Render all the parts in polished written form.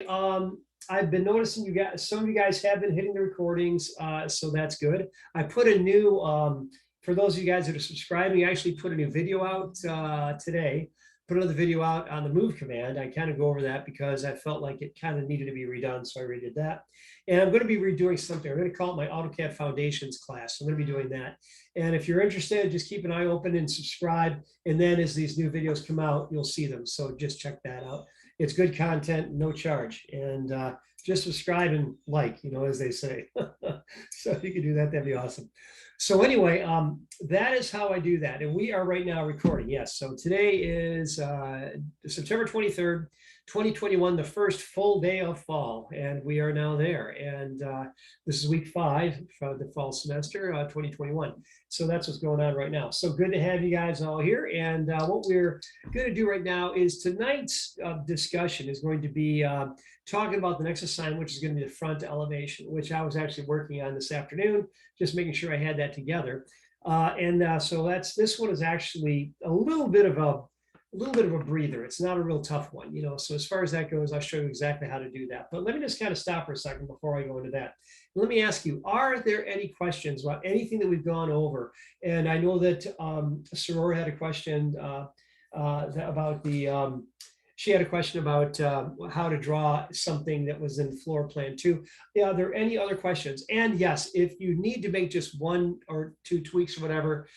I've been noticing some of you guys have been hitting the recordings, so that's good. I put a new, for those of you guys that are subscribing, I actually put a new video out today. Put another video out on the move command. I kind of go over that because I felt like it kind of needed to be redone, so I redid that. And I'm going to be redoing something. I'm going to call it my AutoCAD Foundations class. So I'm going to be doing that. And if you're interested, just keep an eye open and subscribe. And then as these new videos come out, you'll see them. So just check that out. It's good content, no charge. And just subscribe and like, as they say. So if you could do that, that'd be awesome. So anyway, that is how I do that. And we are right now recording. Yes. So today is September 23rd, 2021, the first full day of fall. And we are now there. And this is week 5 for the fall semester, 2021. So that's what's going on right now. So good to have you guys all here. And what we're going to do right now is tonight's discussion is going to be talking about the next assignment, which is going to be the front elevation, which I was actually working on this afternoon, just making sure I had that together. So this one is actually a little bit of a breather. It's not a real tough one, so as far as that goes, I'll show you exactly how to do that. But let me just kind of stop for a second before I go into that. Let me ask you, are there any questions about anything that we've gone over? And I know that Soror had a question about the, she had a question about how to draw something that was in floor plan 2. Yeah, are there any other questions? And yes, if you need to make just 1 or 2 tweaks or whatever,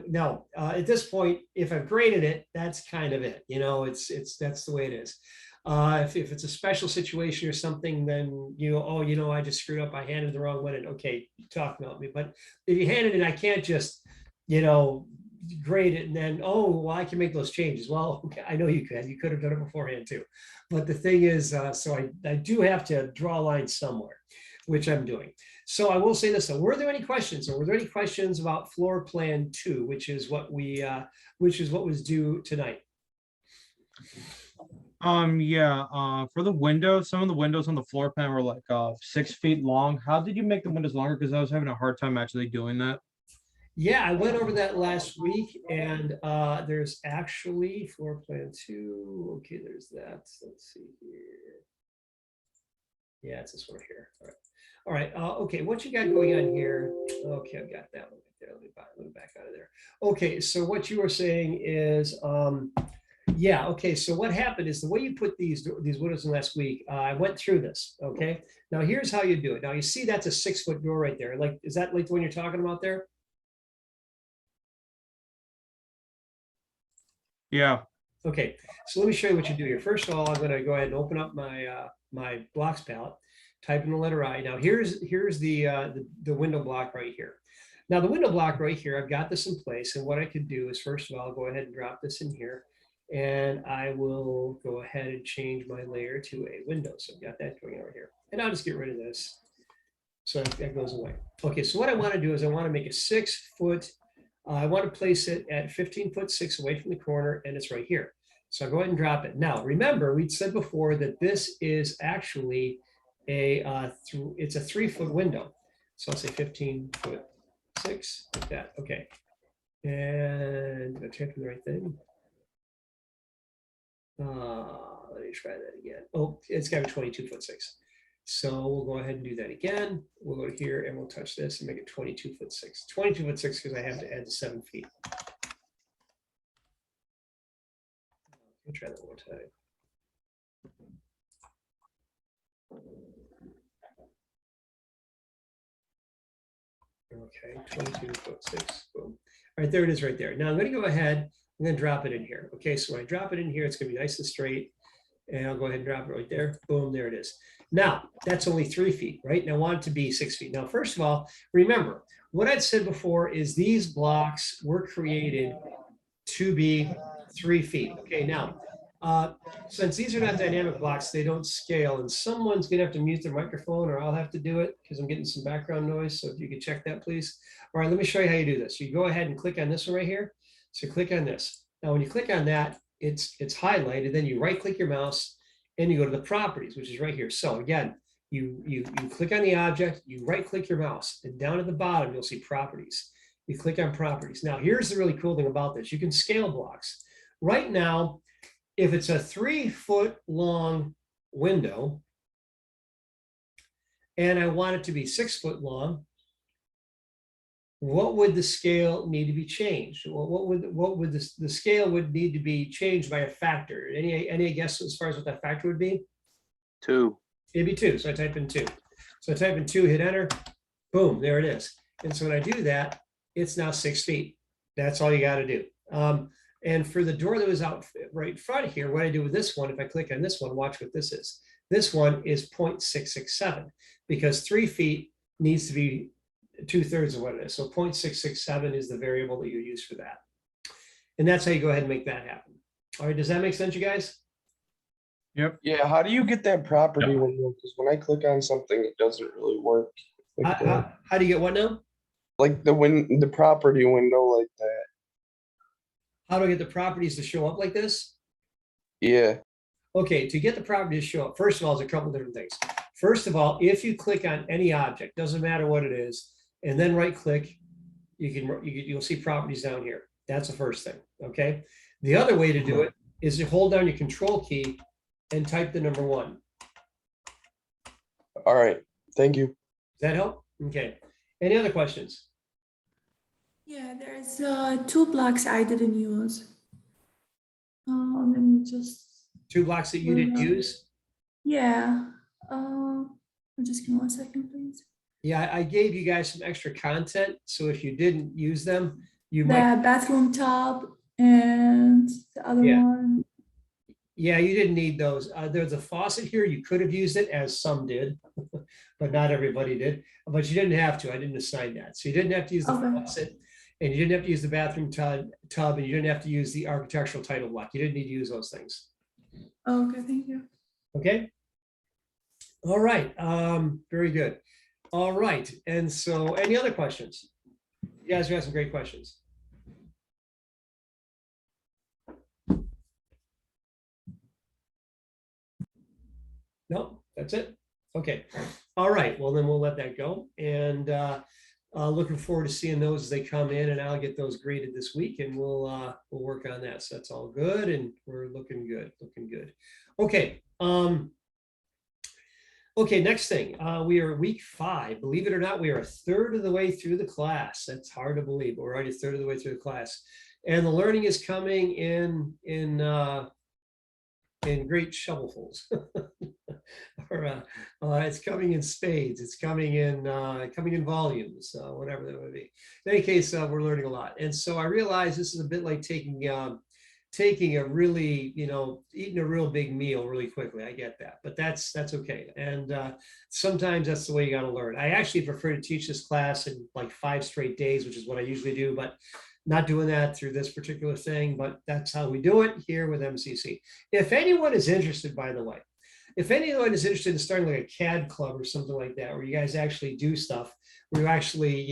no, at this point, if I've graded it, that's kind of it. That's the way it is. If it's a special situation or something, then I just screwed up. I handed the wrong one. And okay, talk about me. But if you handed it, I can't just, grade it and then, I can make those changes. Well, okay, I know you could have done it beforehand too. But the thing is, so I do have to draw a line somewhere, which I'm doing. So I will say this, though, were there any questions about floor plan 2, which is what was due tonight? For the windows, some of the windows on the floor plan were like 6 feet long. How did you make the windows longer? Because I was having a hard time actually doing that. Yeah, I went over that last week, and there's actually floor plan 2. Okay, there's that. Let's see here. Yeah, it's this one here. All right. Okay, what you got going on here? Okay, I've got that one right there. Let me back out of there. Okay, so what you were saying is, yeah. Okay, so what happened is the way you put these windows in last week. I went through this. Okay, now here's how you do it. Now you see that's a 6-foot door right there. Like, is that like the one you're talking about there? Yeah. Okay, so let me show you what you do here. First of all, I'm going to go ahead and open up my my blocks palette, type in the letter I. Now here's the window block right here. Now the window block right here, I've got this in place, and what I could do is, first of all, I'll go ahead and drop this in here, and I will go ahead and change my layer to a window. So I've got that going over here, and I'll just get rid of this, so that goes away. Okay, so what I want to do is I want to make a 6-foot. I want to place it at 15'6" away from the corner, and it's right here. So I'll go ahead and drop it. Now, remember, we'd said before that this is actually it's a 3-foot window. So I'll say 15'6", like that. Okay. And did I check the right thing? Let me try that again. Oh, it's got to be 22'6". So we'll go ahead and do that again. We'll go here and we'll touch this and make it 22'6". 22'6" because I have to add the 7 feet. Let me try that one more time. Okay, 22'6". Boom. All right, there it is right there. Now I'm going to go ahead. I'm going to drop it in here. Okay, so when I drop it in here, it's going to be nice and straight. And I'll go ahead and drop it right there. Boom, there it is. Now, that's only 3 feet, right? Now I want it to be 6 feet. Now, first of all, remember, what I'd said before is these blocks were created to be 3 feet. Okay, now, since these are not dynamic blocks, they don't scale, and someone's gonna have to mute their microphone, or I'll have to do it because I'm getting some background noise. So if you could check that, please. All right, let me show you how you do this. You go ahead and click on this one right here. So click on this. Now, when you click on that, it's highlighted. Then you right-click your mouse and you go to the properties, which is right here. So again, you click on the object, you right-click your mouse, and down at the bottom you'll see properties. You click on properties. Now, here's the really cool thing about this: you can scale blocks. Right now, if it's a 3-foot long window, and I want it to be 6 foot long, what would the scale need to be changed? What would the scale would need to be changed by a factor? Any guess as far as what that factor would be? 2. It'd be 2. So I type in 2. So I type in 2, hit enter, boom, there it is. And so when I do that, it's now 6 feet. That's all you got to do. And for the door that was out right front here, what I do with this one, if I click on this one, watch what this is. This one is 0.667 because 3 feet needs to be 2/3 of what it is. So 0.667 is the variable that you use for that. And that's how you go ahead and make that happen. All right, does that make sense, you guys? Yep. Yeah, how do you get that property window? Because when I click on something, it doesn't really work. Like, How do you get what now? like the property window like that. How do I get the properties to show up like this? Yeah. Okay, to get the property to show up, first of all, there's a couple different things. First of all, if you click on any object, doesn't matter what it is, and then right click, you'll see properties down here. That's the first thing, okay? The other way to do it is to hold down your control key and type the number 1. All right. Thank you. Does that help? Okay. Any other questions? Yeah, there's 2 blocks I didn't use. Let me just, 2 blocks that you didn't use? yeah. Just give me 1 second, please. Yeah, I gave you guys some extra content, so if you didn't use them, you The might. bathroom tub and the other Yeah. one. Yeah, you didn't need those. There's a faucet here. You could have used it, as some did, but not everybody did. But you didn't have to. I didn't assign that. So you didn't have to use the Okay. faucet, and you didn't have to use the bathroom tub, and you didn't have to use the architectural title block. You didn't need to use those things. Okay, thank you. Okay. All right. Very good. All right. And so, any other questions? You guys have some great questions. No, that's it. Okay. All right. Well, then we'll let that go. And looking forward to seeing those as they come in, and I'll get those graded this week, and we'll work on that. So that's all good, and we're looking good, looking good. Okay. Okay, next thing, we are week 5. Believe it or not, we are a third of the way through the class. That's hard to believe, but we're already a third of the way through the class. And the learning is coming in great shovelfuls. Or it's coming in spades. It's coming in volumes, whatever that would be. In any case, we're learning a lot. And so I realize this is a bit like taking a really, eating a real big meal really quickly. I get that, but that's okay. And sometimes that's the way you got to learn. I actually prefer to teach this class in like 5 straight days, which is what I usually do, but not doing that through this particular thing, but that's how we do it here with MCC. If anyone is interested, by the way, if anyone is interested in starting like a CAD club or something like that, where you guys actually do stuff, where you actually,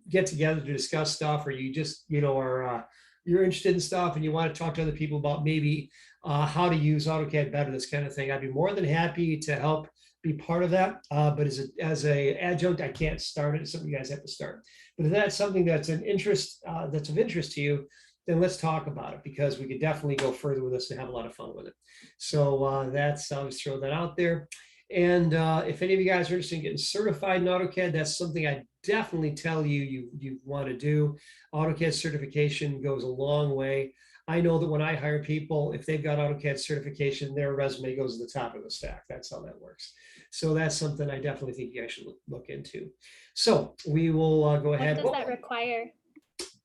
get together to discuss stuff, or you just, are you're interested in stuff and you want to talk to other people about maybe how to use AutoCAD better, this kind of thing, I'd be more than happy to help be part of that. But as a adjunct, I can't start it. It's something you guys have to start. But if that's something that's of interest to you, then let's talk about it, because we could definitely go further with this and have a lot of fun with it. So I'll just throw that out there. And if any of you guys are interested in getting certified in AutoCAD, that's something I definitely tell you want to do. AutoCAD certification goes a long way. I know that when I hire people, if they've got AutoCAD certification, their resume goes to the top of the stack. That's how that works. So that's something I definitely think you guys should look into. So we will go ahead. What does that require?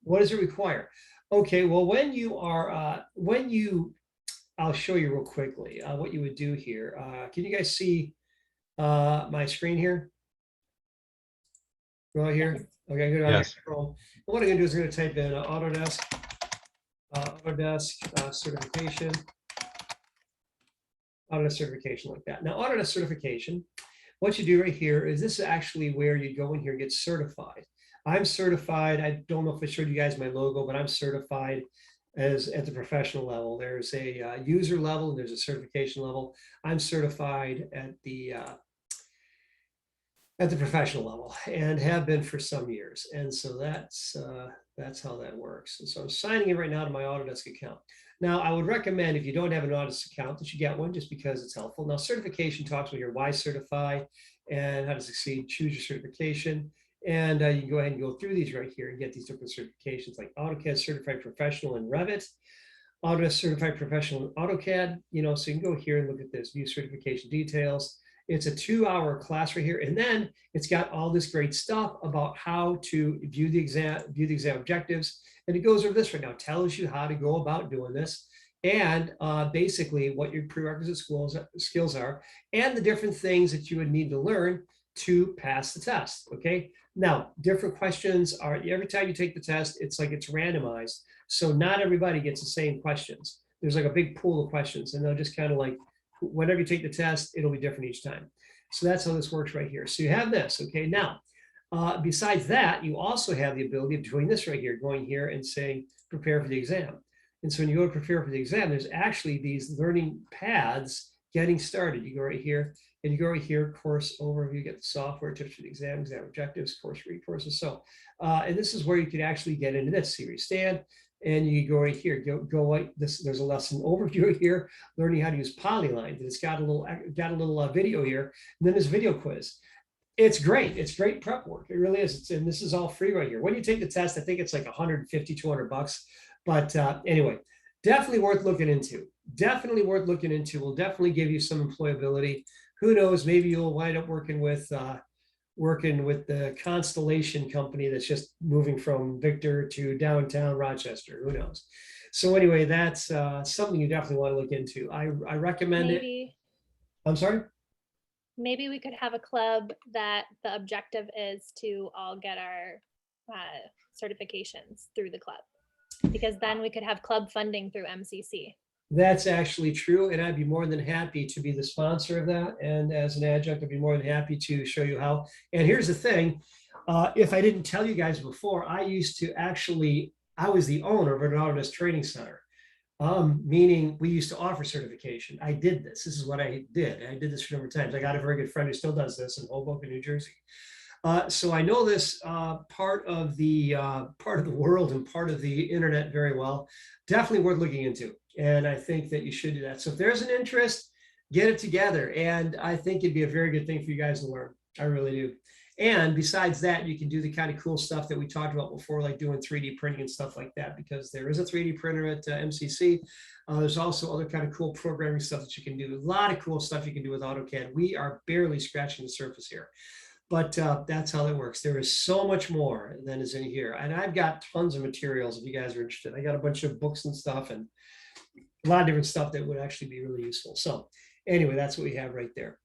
What does it require? Okay, well, I'll show you real quickly what you would do here. Can you guys see my screen here? Right here? Okay, good. Yes. What I'm gonna do is I'm gonna type in Autodesk certification. Autodesk certification like that. Now, Autodesk certification, what you do right here is this is actually where you go in here and get certified. I'm certified. I don't know if I showed you guys my logo, but I'm certified at the professional level. There's a user level and there's a certification level. I'm certified at the professional level and have been for some years. And so that's how that works. And so I'm signing in right now to my Autodesk account. Now, I would recommend if you don't have an Autodesk account that you get one just because it's helpful. Now, certification talks about your why certify and how to succeed, choose your certification. And you can go ahead and go through these right here and get these different certifications like AutoCAD Certified Professional in Revit, Autodesk Certified Professional in AutoCAD, so you can go here and look at this, view certification details. It's a 2-hour class right here. And then it's got all this great stuff about how to view the exam objectives. And it goes over this right now, tells you how to go about doing this and basically what your prerequisite skills are and the different things that you would need to learn to pass the test, okay? Now, different questions are, every time you take the test, it's like it's randomized. So not everybody gets the same questions. There's like a big pool of questions and they'll just kind of like, whenever you take the test, it'll be different each time. So that's how this works right here. So you have this, okay? Now, besides that, you also have the ability of doing this right here, going here and saying, prepare for the exam. And so when you go to prepare for the exam, there's actually these learning paths getting started. You go right here and you go right here, course overview, get the software, tips for the exam, exam objectives, course resources. So, and this is where you can actually get into this. See where you stand. And you go right here, go like this. There's a lesson overview here, learning how to use Polyline. It's got a little video here, and then this video quiz. It's great. It's great prep work. It really is. And this is all free right here. When you take the test, I think it's like 150, 200 bucks. But anyway, definitely worth looking into. Definitely worth looking into. Will definitely give you some employability. Who knows? Maybe you'll wind up working with the Constellation company that's just moving from Victor to downtown Rochester. Who knows? So anyway, that's something you definitely want to look into. I recommend it. I'm sorry? Maybe we could have a club that the objective is to all get our certifications through the club, because then we could have club funding through MCC. That's actually true. And I'd be more than happy to be the sponsor of that. And as an adjunct, I'd be more than happy to show you how. And here's the thing. If I didn't tell you guys before, I was the owner of an Autodesk training center. Meaning we used to offer certification. I did this. This is what I did. I did this for a number of times. I got a very good friend who still does this in Hoboken, New Jersey. So I know this part of the world and part of the internet very well. Definitely worth looking into. And I think that you should do that. So if there's an interest, get it together. And I think it'd be a very good thing for you guys to learn. I really do. And besides that, you can do the kind of cool stuff that we talked about before, like doing 3D printing and stuff like that, because there is a 3D printer at MCC. There's also other kind of cool programming stuff that you can do. A lot of cool stuff you can do with AutoCAD. We are barely scratching the surface here. But that's how it works. There is so much more than is in here. And I've got tons of materials if you guys are interested. I got a bunch of books and stuff and a lot of different stuff that would actually be really useful. So anyway, that's what we have right there.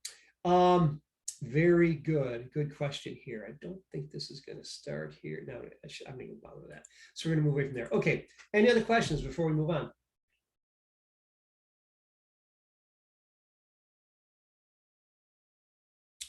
Very good. Good question here. I don't think this is going to start here. No, I'm not even bother with that. So we're going to move away from there. Okay. Any other questions before we move on?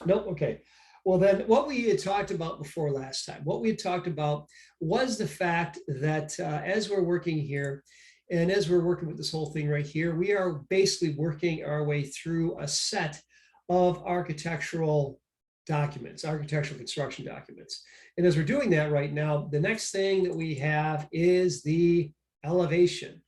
Nope. Okay. Well, then what we had talked about before last time, what we had talked about was the fact that as we're working here and as we're working with this whole thing right here, we are basically working our way through a set of architectural documents, architectural construction documents. And as we're doing that right now, the next thing that we have is the elevation.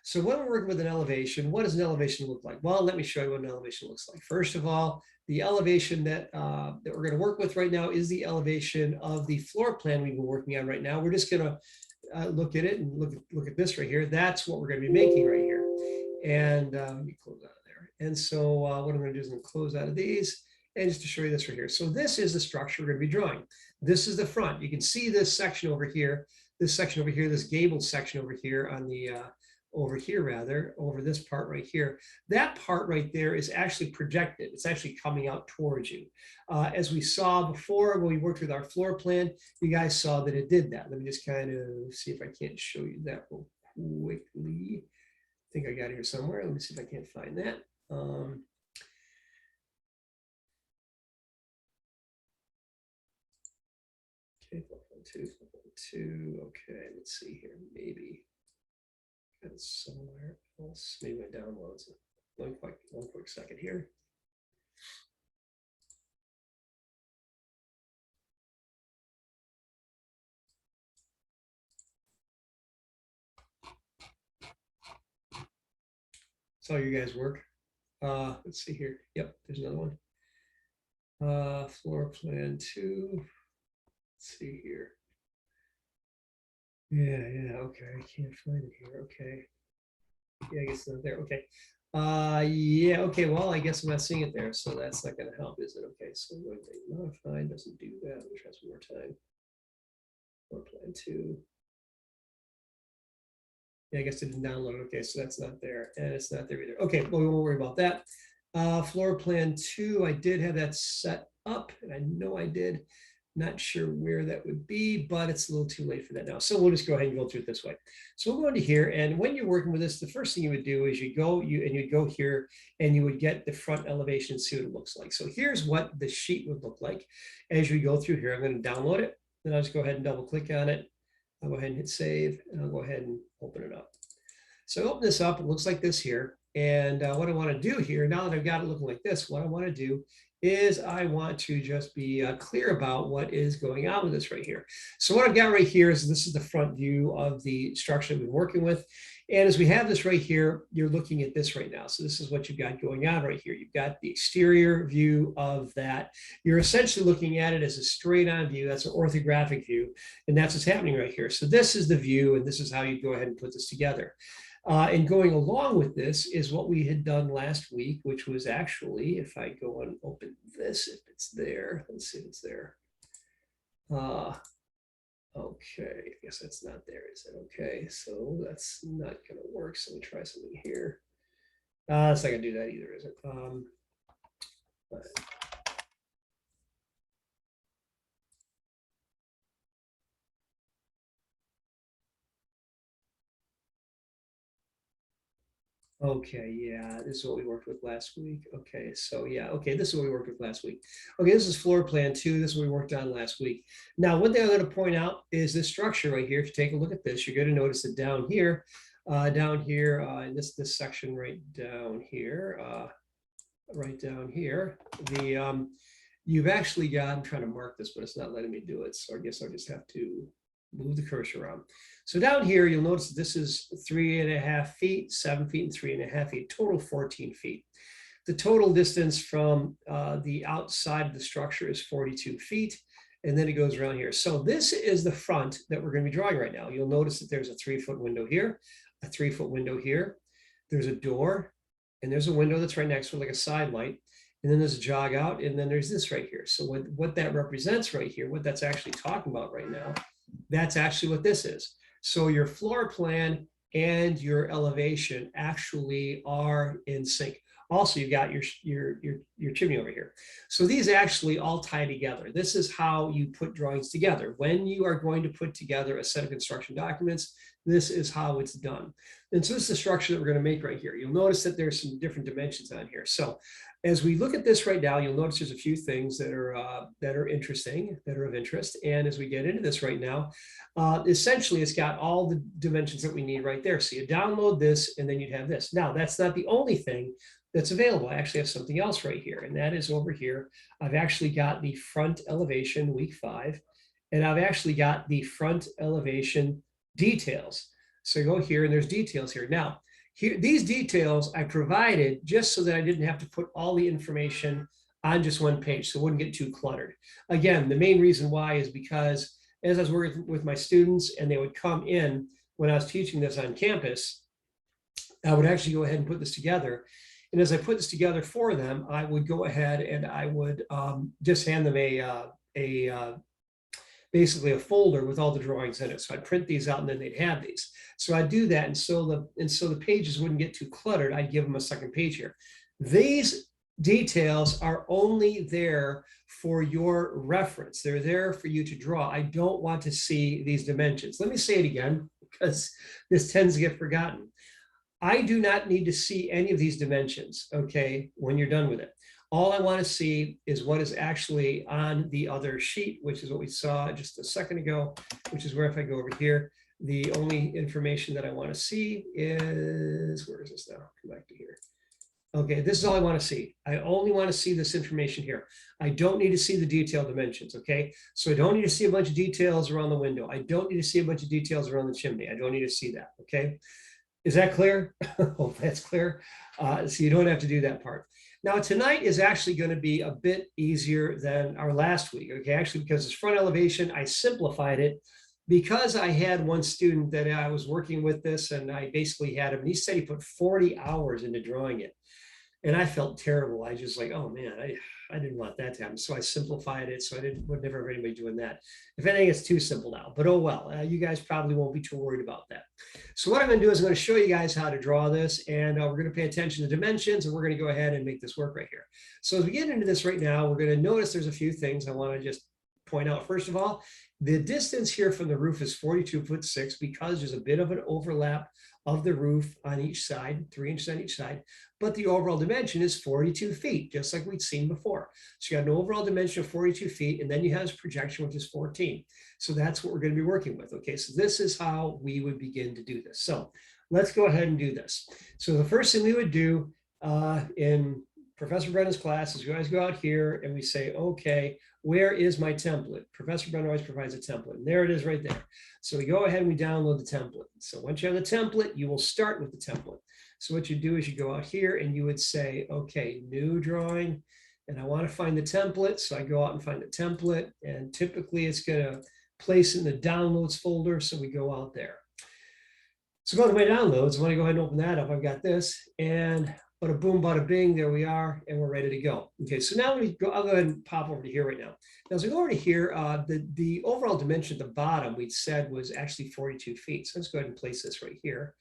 So when we're working with an elevation, what does an elevation look like? Well, let me show you what an elevation looks like. First of all, the elevation that we're going to work with right now is the elevation of the floor plan we've been working on right now. We're just going to look at it and look at this right here. That's what we're going to be making right here. And let me close out of there. And so what I'm going to do is I'm going to close out of these and just to show you this right here. So this is the structure we're going to be drawing. This is the front. You can see this section over here, this gabled section over here on the over this part right here. That part right there is actually projected. It's actually coming out towards you. As we saw before when we worked with our floor plan, you guys saw that it did that. Let me just kind of see if I can't show you that real quickly. I think I got it here somewhere. Let me see if I can't find that. Okay, 4.2. Okay, let's see here. Maybe it's somewhere else. Maybe my downloads. One quick second here. Saw you guys work. Let's see here. Yep, there's another one. Floor plan 2. Let's see here. Yeah, okay. I can't find it here. Okay. Yeah, I guess it's not there. Okay. Yeah, okay. Well, I guess I'm not seeing it there, so that's not going to help, is it? Okay, so modify doesn't do that. Let me try some more time. Floor plan 2. Yeah, I guess it didn't download it. Okay, so that's not there, and it's not there either. Okay, well, we won't worry about that. Floor plan 2, I did have that set up, and I know I did. Not sure where that would be, but it's a little too late for that now. So we'll just go ahead and go through it this way. So we'll go into here, and when you're working with this, the first thing you would do is you'd go here, and you would get the front elevation and see what it looks like. So here's what the sheet would look like as you go through here. I'm going to download it, then I'll just go ahead and double click on it. I'll go ahead and hit save, and I'll go ahead and open it up. So I open this up, it looks like this here. And what I want to do here, now that I've got it looking like this, what I want to do is I want to just be clear about what is going on with this right here. So what I've got right here is this is the front view of the structure that we've been working with. And as we have this right here, you're looking at this right now. So this is what you've got going on right here. You've got the exterior view of that. You're essentially looking at it as a straight on view. That's an orthographic view. And that's what's happening right here. So this is the view, and this is how you go ahead and put this together. And going along with this is what we had done last week, which was actually, if I go and open this, if it's there, let's see if it's there. Okay, I guess that's not there, is it? Okay, so that's not going to work. So let me try something here. It's not going to do that either, is it? Okay, yeah, this is what we worked with last week. Okay, so yeah, okay, this is what we worked with last week. Okay, this is floor plan 2. This is what we worked on last week. Now, one thing I'm going to point out is this structure right here. If you take a look at this, you're going to notice that down here, in this section right down here, the you've actually got, I'm trying to mark this, but it's not letting me do it. So I guess I'll just have to move the cursor around. So down here, you'll notice this is 3.5 feet, 7 feet, and 3.5 feet, total 14 feet. The total distance from the outside of the structure is 42 feet, and then it goes around here. So this is the front that we're going to be drawing right now. You'll notice that there's a 3-foot window here, a 3-foot window here. There's a door, and there's a window that's right next to it, like a side light. And then there's a jog out, and then there's this right here. So what that represents right here, what that's actually talking about right now, that's actually what this is. So your floor plan and your elevation actually are in sync. Also, you've got your chimney over here. So these actually all tie together. This is how you put drawings together. When you are going to put together a set of construction documents, this is how it's done. And so this is the structure that we're going to make right here. You'll notice that there's some different dimensions on here. So as we look at this right now, you'll notice there's a few things that are interesting, that are of interest. And as we get into this right now, essentially it's got all the dimensions that we need right there. So you download this and then you'd have this. Now, that's not the only thing that's available. I actually have something else right here, and that is over here. I've actually got the front elevation week 5, and I've actually got the front elevation details. So go here and there's details here. Now, here, these details I provided just so that I didn't have to put all the information on just one page, so it wouldn't get too cluttered. Again, the main reason why is because as I was working with my students and they would come in when I was teaching this on campus, I would actually go ahead and put this together. And as I put this together for them, I would go ahead and I would just hand them basically a folder with all the drawings in it. So I'd print these out and then they'd have these. So I'd do that. And so the pages wouldn't get too cluttered. I'd give them a second page here. These details are only there for your reference. They're there for you to draw. I don't want to see these dimensions. Let me say it again, because this tends to get forgotten. I do not need to see any of these dimensions, okay, when you're done with it. All I want to see is what is actually on the other sheet, which is what we saw just a second ago, which is where if I go over here, the only information that I want to see is, where is this now? Come back to here. Okay, this is all I want to see. I only want to see this information here. I don't need to see the detailed dimensions, okay? So I don't need to see a bunch of details around the window. I don't need to see a bunch of details around the chimney. I don't need to see that, okay? Is that clear? Hope that's clear. So you don't have to do that part. Now tonight is actually going to be a bit easier than our last week. Okay, actually, because it's front elevation, I simplified it because I had one student that I was working with this, and I basically had him, and he said he put 40 hours into drawing it. And I felt terrible. I just like, oh man, I didn't want that to happen. So I simplified it. So would never have anybody doing that. If anything, it's too simple now, but oh well, you guys probably won't be too worried about that. So what I'm going to do is I'm going to show you guys how to draw this, and we're going to pay attention to dimensions, and we're going to go ahead and make this work right here. So as we get into this right now, we're going to notice there's a few things I want to just point out. First of all, the distance here from the roof is 42'6" because there's a bit of an overlap of the roof on each side, 3 inches on each side, but the overall dimension is 42 feet, just like we'd seen before. So you got an overall dimension of 42 feet, and then you have this projection, which is 14. So that's what we're going to be working with. Okay, so this is how we would begin to do this. So let's go ahead and do this. So the first thing we would do in Professor Brenna's class is you guys go out here and we say, okay, where is my template? Professor Brenna always provides a template, and there it is right there. So we go ahead and we download the template. So once you have the template, you will start with the template. So what you do is you go out here and you would say, okay, new drawing, and I want to find the template. So I go out and find the template, and typically it's going to place in the downloads folder. So we go out there. So go to my downloads. I want to go ahead and open that up. I've got this, and bada boom, bada bing, there we are, and we're ready to go. Okay, so now we go, I'll go ahead and pop over to here right now. Now, as we go over to here, the overall dimension at the bottom we'd said was actually 42 feet. So let's go ahead and place this right here.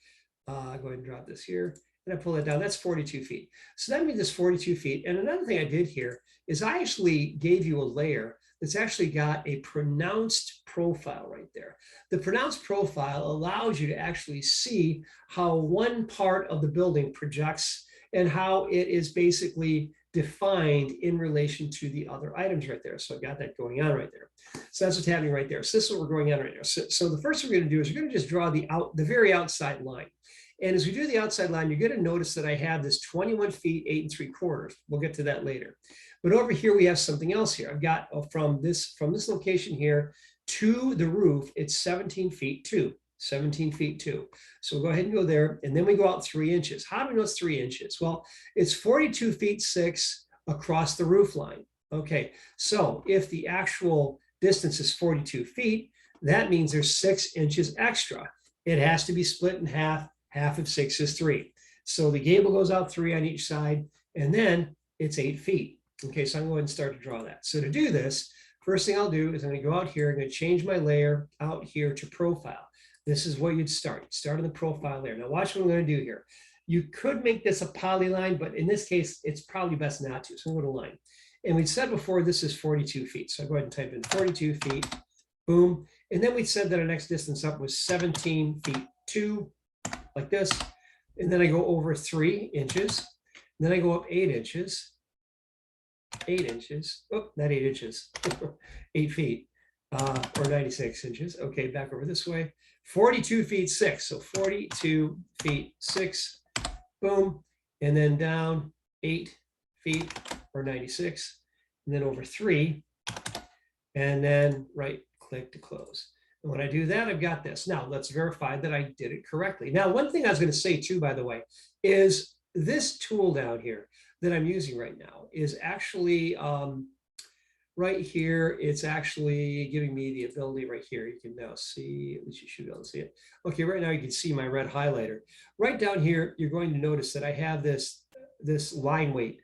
Go ahead and drop this here, and I pull it down. That's 42 feet. So that means it's 42 feet. And another thing I did here is I actually gave you a layer that's actually got a pronounced profile right there. The pronounced profile allows you to actually see how one part of the building projects and how it is basically defined in relation to the other items right there. So I've got that going on right there. So that's what's happening right there. So this is what we're going on right now. So the first thing we're going to do is we're going to just draw the very outside line. And as we do the outside line, you're going to notice that I have this 21 feet, 8 3/4. We'll get to that later. But over here, we have something else here. I've got from this location here to the roof, it's 17 feet 2. 17 feet 2. So we'll go ahead and go there. And then we go out 3 inches. How do we know it's 3 inches? Well, it's 42 feet 6 across the roof line. Okay, so if the actual distance is 42 feet, that means there's 6 inches extra. It has to be split in half. Half of 6 is 3. So the gable goes out 3 on each side, and then it's 8 feet. Okay, so I'm going to start to draw that. So to do this, first thing I'll do is I'm going to go out here. I'm going to change my layer out here to profile. This is where you'd start. Start on the profile layer. Now watch what I'm going to do here. You could make this a polyline, but in this case, it's probably best not to. So I'm going to line. And we said before this is 42 feet. So I go ahead and type in 42 feet, boom. And then we said that our next distance up was 17 feet 2, like this. And then I go over 3 inches. And then I go up 8 inches. 8 inches. Oh, not 8 inches. 8 feet. Or 96 inches. Okay, back over this way. 42 feet 6. So 42 feet 6. Boom. And then down 8 feet or 96. And then over 3. And then right click to close. And when I do that, I've got this. Now let's verify that I did it correctly. Now, one thing I was going to say too, by the way, is this tool down here that I'm using right now is actually right here. It's actually giving me the ability right here. You can now see, at least you should be able to see it. Okay, right now you can see my red highlighter. Right down here, you're going to notice that I have this line weight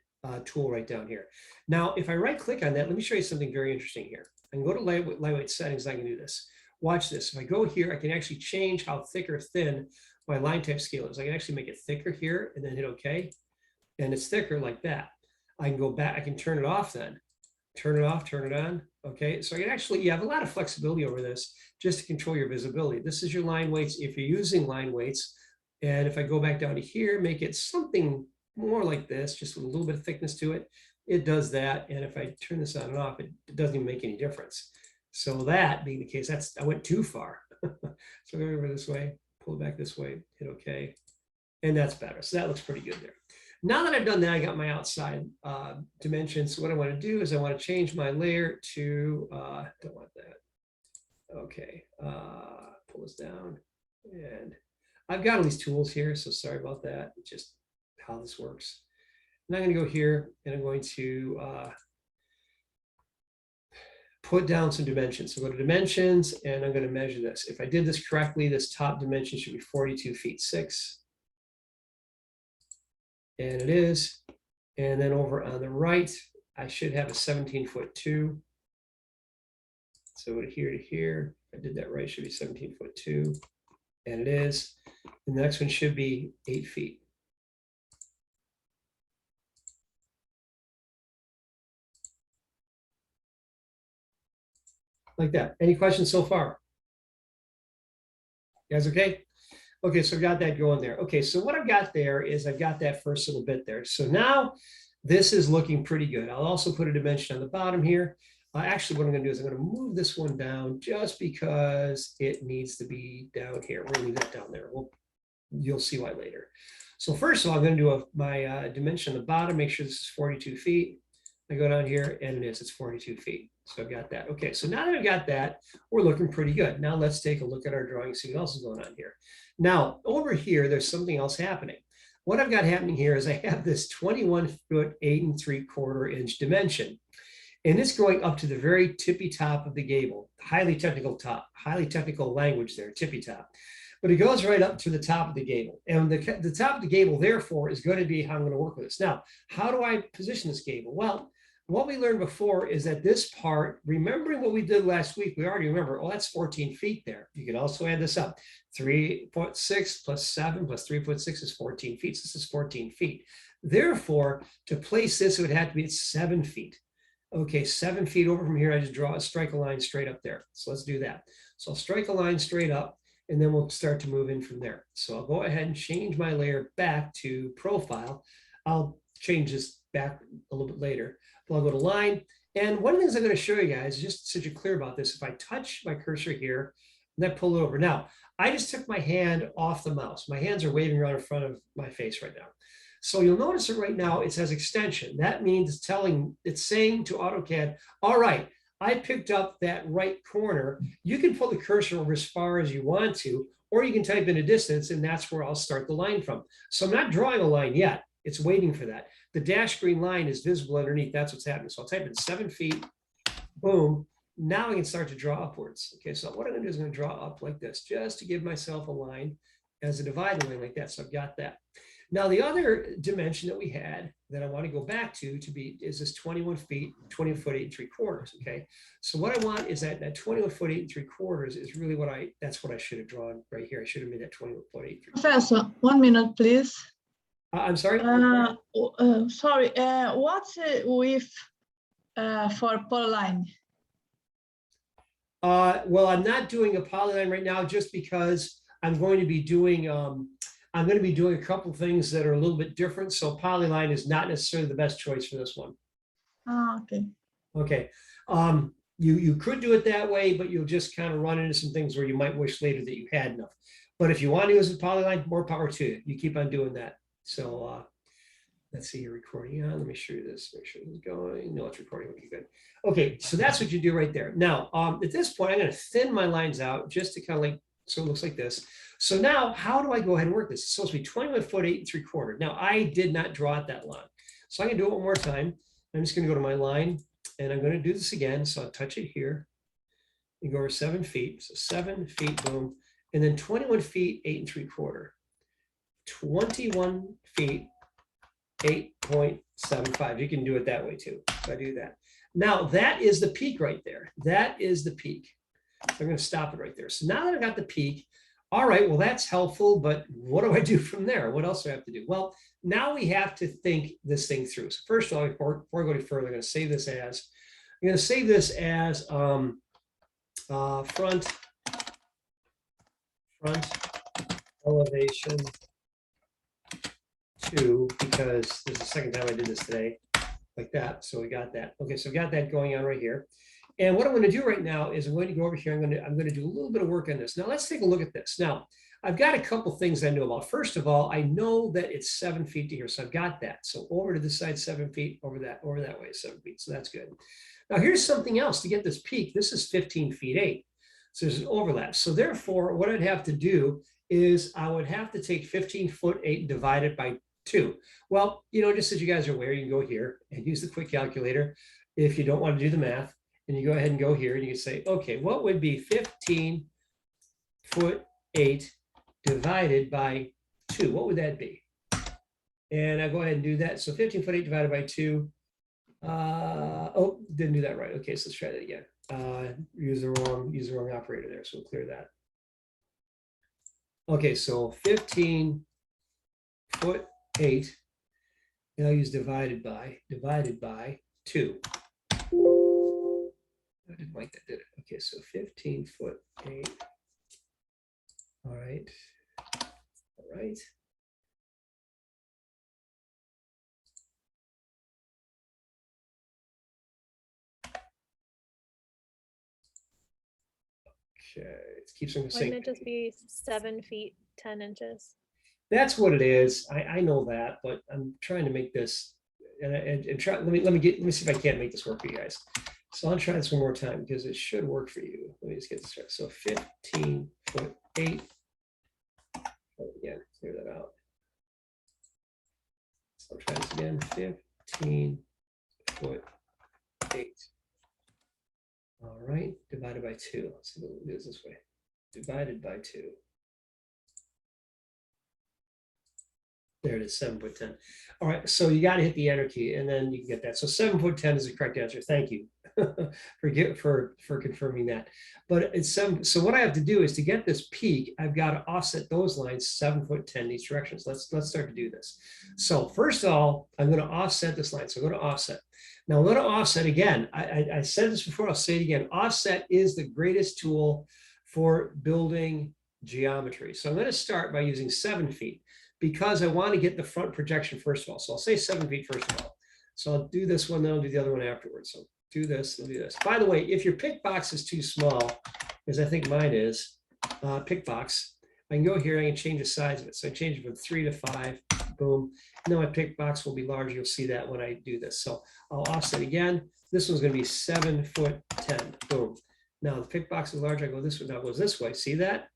tool right down here. Now, if I right click on that, let me show you something very interesting here. I can go to lightweight settings. I can do this. Watch this. If I go here, I can actually change how thick or thin my line type scale is. I can actually make it thicker here and then hit OK. And it's thicker like that. I can go back. I can turn it off then. Turn it off, turn it on. Okay, so I can actually, you have a lot of flexibility over this just to control your visibility. This is your line weights if you're using line weights. And if I go back down to here, make it something more like this, just with a little bit of thickness to it, it does that. And if I turn this on and off, it doesn't even make any difference. So that being the case, I went too far. So go over this way, pull it back this way, hit OK. And that's better. So that looks pretty good there. Now that I've done that, I got my outside dimensions. So what I want to do is I want to change my layer to, don't want that. Okay, pull this down. And I've got all these tools here, so sorry about that. Just how this works. And I'm going to go here and I'm going to put down some dimensions. So go to dimensions and I'm going to measure this. If I did this correctly, this top dimension should be 42 feet 6. And it is. And then over on the right, I should have a 17 foot 2. So here to here, if I did that right, it should be 17 foot 2. And it is. And the next one should be 8 feet. Like that. Any questions so far? You guys okay? Okay, so I've got that going there. Okay, so what I've got there is I've got that first little bit there. So now this is looking pretty good. I'll also put a dimension on the bottom here. Actually, what I'm going to do is I'm going to move this one down just because it needs to be down here. We're going to leave that down there. You'll see why later. So first of all, I'm going to do my dimension on the bottom, make sure this is 42 feet. I go down here and it's 42 feet. So I've got that. Okay, so now that I've got that, we're looking pretty good. Now let's take a look at our drawing, see what else is going on here. Now, over here, there's something else happening. What I've got happening here is I have this 21 foot 8 3/4 inch dimension. And it's going up to the very tippy top of the gable, highly technical language there, tippy top. But it goes right up to the top of the gable. And the top of the gable, therefore, is going to be how I'm going to work with this. Now, how do I position this gable? Well, what we learned before is that this part, remembering what we did last week, we already remember, oh, that's 14 feet there. You can also add this up. 3 foot 6 plus 7 plus 3 foot 6 is 14 feet. So this is 14 feet. Therefore, to place this, it would have to be at 7 feet. Okay, 7 feet over from here, I just strike a line straight up there. So let's do that. So I'll strike a line straight up, and then we'll start to move in from there. So I'll go ahead and change my layer back to profile. I'll change this back a little bit later. But I'll go to line. And one of the things I'm going to show you guys, just so you're clear about this, if I touch my cursor here, and then pull it over. Now, I just took my hand off the mouse. My hands are waving around in front of my face right now. So you'll notice that right now it says extension. That means it's saying to AutoCAD, all right, I picked up that right corner. You can pull the cursor over as far as you want to, or you can type in a distance, and that's where I'll start the line from. So I'm not drawing a line yet. It's waiting for that. The dashed green line is visible underneath. That's what's happening. So I'll type in 7 feet, boom. Now I can start to draw upwards. Okay, so what I'm going to do is I'm going to draw up like this, just to give myself a line as a dividing line like that. So I've got that. Now, the other dimension that we had that I want to go back to is this 21 feet, 20 foot 8 3/4. Okay. So what I want is that 21 foot 8 3/4 is really that's what I should have drawn right here. I should have made that 21 foot 8 3/4. Professor, 1 minute, please. I'm sorry. Sorry. What's width for Polyline? Well, I'm not doing a polyline right now just because I'm going to be doing a couple things that are a little bit different. So polyline is not necessarily the best choice for this one. Okay. Okay. You could do it that way, but you'll just kind of run into some things where you might wish later that you had enough. But if you want to use a polyline, more power to you. You keep on doing that. So let's see, you're recording on. Let me show you this. Make sure it's going. No, it's recording. Okay, good. Okay, so that's what you do right there. Now, at this point, I'm going to thin my lines out just to kind of so it looks like this. So now, how do I go ahead and work this? It's supposed to be 21 foot 8 3/4. Now, I did not draw it that long. So I'm going to do it one more time. I'm just going to go to my line, and I'm going to do this again. So I'll touch it here. You go over 7 feet. So 7 feet, boom. And then 21 feet 8 3/4. 21 feet 8.75. You can do it that way too. So I do that. Now, that is the peak right there. That is the peak. So I'm going to stop it right there. So now that I've got the peak, all right, well, that's helpful, but what do I do from there? What else do I have to do? Well, now we have to think this thing through. So first of all, before I go any further, I'm going to save this as front elevation 2, because this is the second time I did this today, like that. So we got that. Okay, so we got that going on right here. And what I'm going to do right now is I'm going to go over here. I'm going to do a little bit of work on this. Now let's take a look at this. Now I've got a couple things I know about. First of all, I know that it's 7 feet to here, so I've got that. So over to this side, 7 feet, over that way, 7 feet. So that's good. Now here's something else to get this peak. This is 15 feet 8. So there's an overlap. So therefore, what I'd have to do is I would have to take 15'8" and divide it by 2. Well, just as you guys are aware, you can go here and use the quick calculator if you don't want to do the math. And you go ahead and go here and you can say, okay, what would be 15'8" divided by 2? What would that be? And I go ahead and do that. So 15'8" divided by 2. Oh, didn't do that right. Okay, so let's try that again. Use the wrong operator there. So we'll clear that. Okay, so 15'8", and I'll use divided by 2. I didn't like that, did it? Okay, so 15'8". All right. All right. Okay, it keeps on Wouldn't saying. it just be 7 feet, 10 inches? That's what it is. I know that, but I'm trying to make this and try. Let me see if I can't make this work for you guys. So I'll try this one more time because it should work for you. Let me just get this right. So 15'8". Oh, again, clear that out. So I'll try this again. 15'8". All right, divided by 2. Let's see what it is this way. Divided by 2. There it is, 7'10". All right, so you got to hit the enter key, and then you can get that. So 7'10" is the correct answer. Thank you for confirming that. But it's 7. So what I have to do is to get this peak, I've got to offset those lines 7'10" in each direction. So let's start to do this. So first of all, I'm going to offset this line. So I'm going to offset. Now I'm going to offset again. I said this before. I'll say it again. Offset is the greatest tool for building geometry. So I'm going to start by using 7 feet. Because I want to get the front projection first of all. So I'll say 7 feet first of all. So I'll do this one, then I'll do the other one afterwards. So do this, and do this. By the way, if your pick box is too small, as I think mine is, pick box, I can go here, I can change the size of it. So I change it from 3 to 5, boom. And then my pick box will be larger. You'll see that when I do this. So I'll offset again. This one's going to be 7'10", boom. Now the pick box is larger. I go this way, now it goes this way. See that?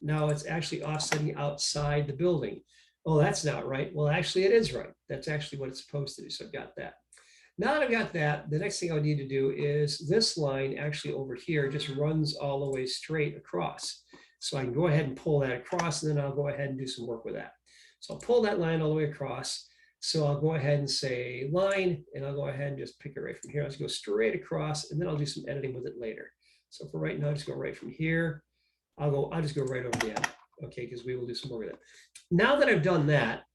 Now it's actually offsetting outside the building. Oh, that's not right. Well, actually it is right. That's actually what it's supposed to do. So I've got that. Now that I've got that, the next thing I need to do is this line actually over here just runs all the way straight across. So I can go ahead and pull that across, and then I'll go ahead and do some work with that. So I'll pull that line all the way across. So I'll go ahead and say line, and I'll go ahead and just pick it right from here. I'll just go straight across, and then I'll do some editing with it later. So for right now, just go right from here. I'll just go right over the end. Okay, because we will do some more with it. Now that I've done that,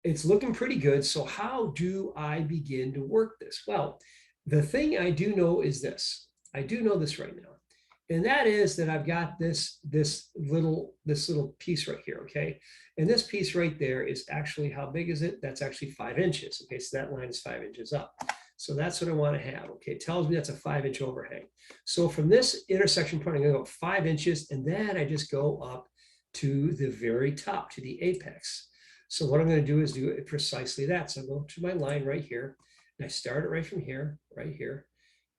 it's looking pretty good. So how do I begin to work this? Well, the thing I do know is this. I do know this right now. And that is that I've got this little piece right here, okay? And this piece right there is actually, how big is it? That's actually 5 inches. Okay, so that line is 5 inches up. So that's what I want to have. Okay, it tells me that's a 5-inch overhang. So from this intersection point, I'm going to go 5 inches, and then I just go up to the very top, to the apex. So what I'm going to do is do it precisely that. So I go to my line right here, and I start it right from here, right here.